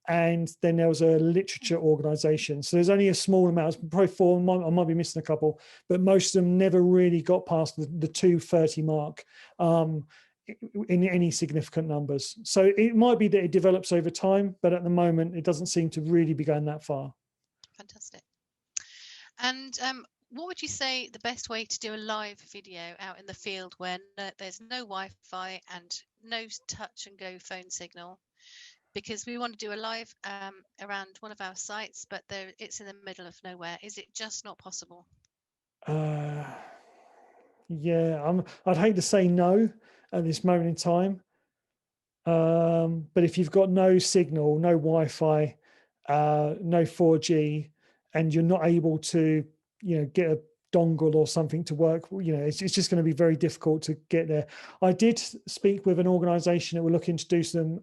And then there was a literature organization. So there's only a small amount, probably four, I might be missing a couple, but most of them never really got past the 230 mark in any significant numbers. So it might be that it develops over time, but at the moment, it doesn't seem to really be going that far. Fantastic. And what would you say the best way to do a live video out in the field when there's no Wi-Fi and no touch and go phone signal? Because we want to do a live around one of our sites, but it's in the middle of nowhere. Is it just not possible? Yeah, I'd hate to say no at this moment in time. But if you've got no signal, no Wi-Fi, no 4G, and you're not able to, get a dongle or something to work, it's just going to be very difficult to get there. I did speak with an organization that were looking to do some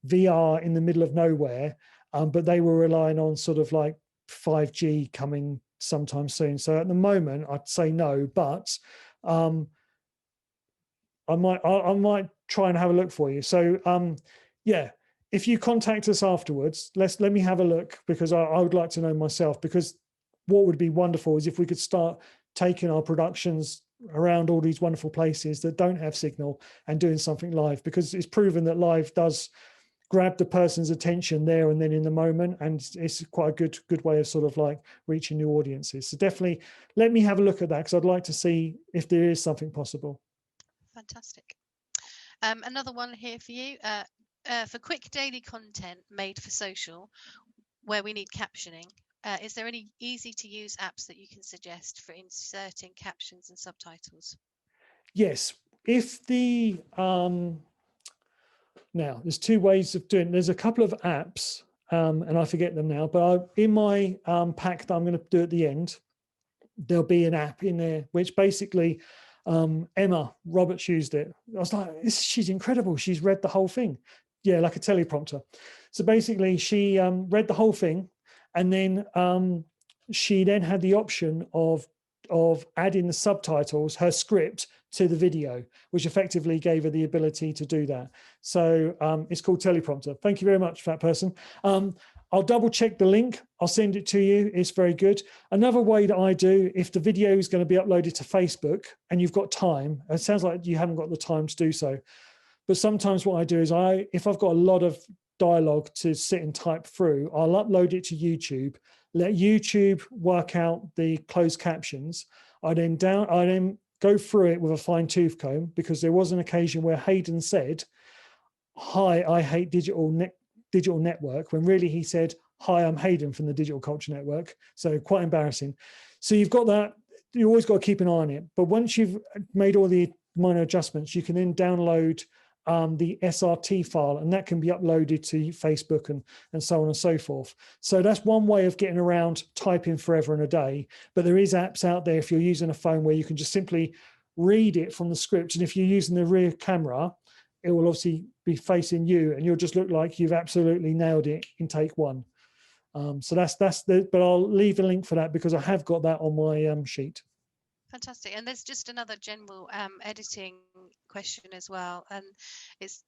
VR in the middle of nowhere, but they were relying on sort of like 5G coming sometime soon. So at the moment, I'd say no, but I might try and have a look for you. So yeah, if you contact us afterwards, let me have a look, because I would like to know myself, because what would be wonderful is if we could start taking our productions around all these wonderful places that don't have signal and doing something live, because it's proven that live does grab the person's attention there and then in the moment, and it's quite a good way of sort of like reaching new audiences. So definitely let me have a look at that, because I'd like to see if there is something possible. Fantastic. Another one here for you. For quick daily content made for social, where we need captioning, is there any easy to use apps that you can suggest for inserting captions and subtitles? Yes, if the now there's two ways of doing. There's a couple of apps, and I forget them now, but in my pack that I'm going to do at the end, there'll be an app in there which basically Emma Roberts used it. I was like, she's incredible. She's read the whole thing. Yeah, like a teleprompter. So basically she read the whole thing, and then she then had the option of adding the subtitles, her script, to the video, which effectively gave her the ability to do that. So it's called Teleprompter. Thank you very much for that person. I'll double check the link. I'll send it to you. It's very good. Another way that I do, if the video is going to be uploaded to Facebook and you've got time, it sounds like you haven't got the time to do so, but sometimes what I do is if I've got a lot of dialogue to sit and type through, I'll upload it to YouTube, let YouTube work out the closed captions. I then go through it with a fine tooth comb, because there was an occasion where Hayden said, "Hi, I hate digital network," when really he said, "Hi, I'm Hayden from the Digital Culture Network." So quite embarrassing. So you've got that. You always got to keep an eye on it. But once you've made all the minor adjustments, you can then download the SRT file, and that can be uploaded to Facebook and so on and so forth. So that's one way of getting around typing forever and a day. But there is apps out there, if you're using a phone, where you can just simply read it from the script. And if you're using the rear camera, it will obviously be facing you, and you'll just look like you've absolutely nailed it in take one. So that's but I'll leave a link for that, because I have got that on my sheet. Fantastic. And there's just another general editing question as well, and it's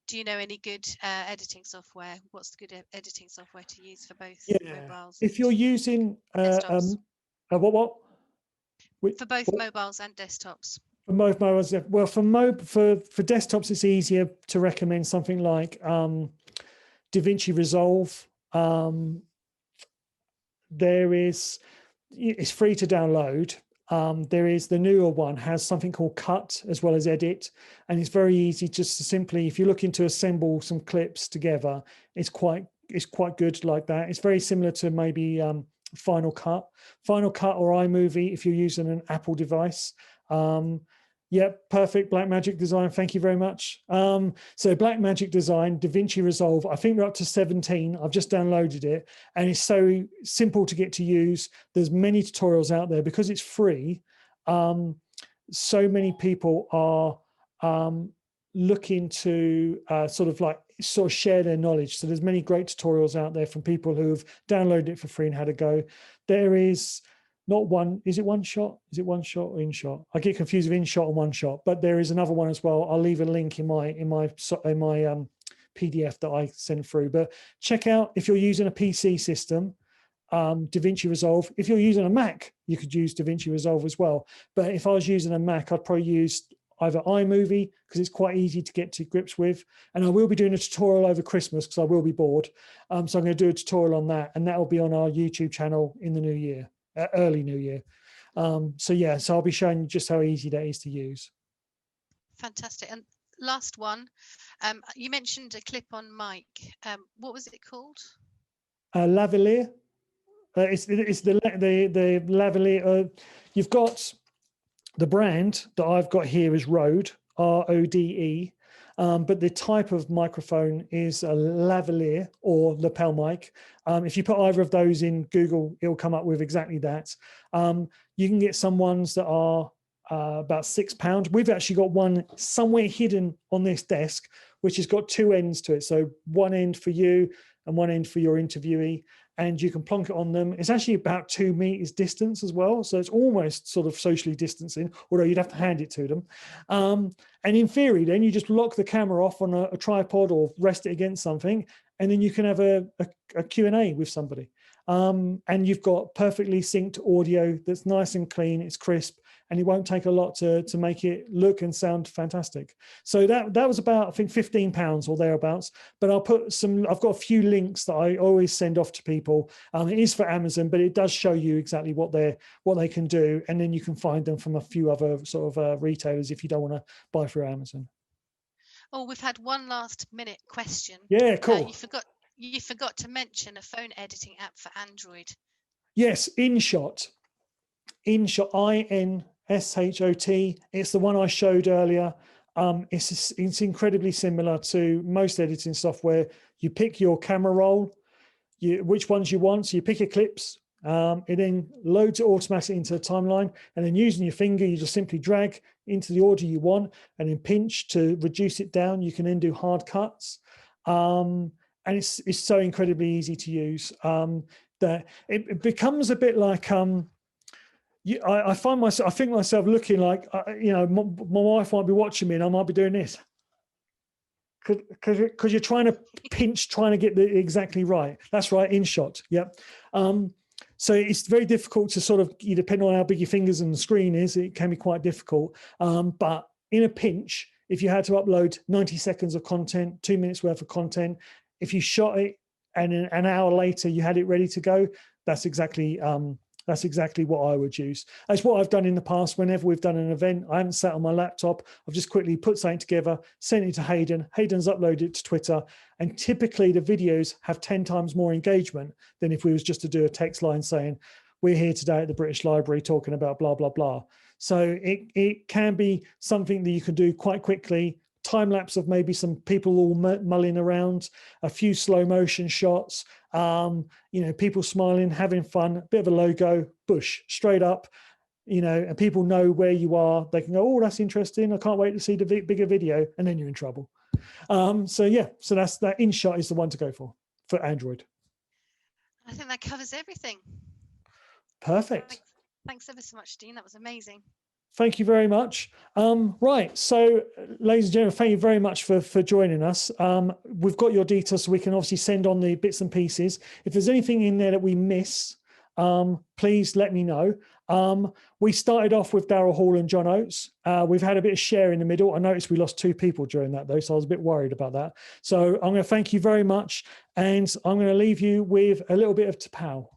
do you know any good editing software? What's the good editing software to use for both mobiles? If you're using desktops? What? For both mobiles and desktops. For both mobiles, well, for desktops, it's easier to recommend something like DaVinci Resolve. It's free to download. There is the newer one, has something called Cut as well as Edit, and it's very easy just to simply, if you're looking to assemble some clips together, it's quite good like that. It's very similar to maybe Final Cut or iMovie if you're using an Apple device. Yep, perfect. Blackmagic Design. Thank you very much. So Blackmagic Design, DaVinci Resolve. I think we're up to 17. I've just downloaded it, and it's so simple to get to use. There's many tutorials out there because it's free. So many people are looking to sort of share their knowledge. So there's many great tutorials out there from people who have downloaded it for free and had a go. There is not one, is it One Shot? Is it One Shot or InShot? I get confused with InShot and One Shot, but there is another one as well. I'll leave a link in my PDF that I send through. But check out, if you're using a PC system, DaVinci Resolve. If you're using a Mac, you could use DaVinci Resolve as well. But if I was using a Mac, I'd probably use either iMovie, because it's quite easy to get to grips with. And I will be doing a tutorial over Christmas because I will be bored. So I'm going to do a tutorial on that, and that will be on our YouTube channel in the new year. Early new year. So I'll be showing you just how easy that is to use. Fantastic. And last one, you mentioned a clip-on mic. What was it called? Lavalier. It's the Lavalier. You've got the brand that I've got here is Rode, RODE. But the type of microphone is a lavalier or lapel mic. If you put either of those in Google, it'll come up with exactly that. You can get some ones that are about £6. We've actually got one somewhere hidden on this desk, which has got two ends to it. So one end for you and one end for your interviewee, and you can plonk it on them. It's actually about 2 meters distance as well. So it's almost sort of socially distancing, although you'd have to hand it to them. And in theory, then you just lock the camera off on a tripod or rest it against something, and then you can have a Q&A with somebody. And you've got perfectly synced audio that's nice and clean, it's crisp, and it won't take a lot to make it look and sound fantastic. So that was about, I think, £15 or thereabouts. But I've got a few links that I always send off to people. It is for Amazon, but it does show you exactly what they can do, and then you can find them from a few other sort of retailers if you don't want to buy through Amazon. Oh, we've had one last minute question. Yeah, cool. You forgot to mention a phone editing app for Android. Yes, InShot, InShot. It's the one I showed earlier. It's incredibly similar to most editing software. You pick your camera roll, which ones you want. So you pick your clips. It then loads it automatically into the timeline, and then using your finger, you just simply drag into the order you want, and then pinch to reduce it down. You can then do hard cuts. And it's so incredibly easy to use that it becomes a bit like I think myself looking like my wife might be watching me and I might be doing this because you're trying to pinch, trying to get it exactly right. That's right, InShot. Yep. So it's very difficult to sort of, depending on how big your fingers and the screen is, it can be quite difficult. But in a pinch, if you had to upload 90 seconds of content, 2 minutes worth of content, if you shot it and an hour later you had it ready to go, that's exactly what I would use. That's what I've done in the past. Whenever we've done an event, I haven't sat on my laptop. I've just quickly put something together, sent it to Hayden. Hayden's uploaded it to Twitter. And typically the videos have 10 times more engagement than if we was just to do a text line saying, we're here today at the British Library talking about blah, blah, blah. So it can be something that you can do quite quickly. Time lapse of maybe some people all mulling around, a few slow motion shots, people smiling, having fun, a bit of a logo, bush, straight up, and people know where you are. They can go, oh, that's interesting. I can't wait to see the bigger video. And then you're in trouble. So that's that. InShot is the one to go for Android. I think that covers everything. Perfect. Thanks ever so much, Dean. That was amazing. Thank you very much. Right, so ladies and gentlemen, thank you very much for joining us. We've got your details, so we can obviously send on the bits and pieces. If there's anything in there that we miss, please let me know. We started off with Daryl Hall and John Oates. We've had a bit of share in the middle. I noticed we lost 2 people during that, though, so I was a bit worried about that. So I'm going to thank you very much, and I'm going to leave you with a little bit of T'Pau.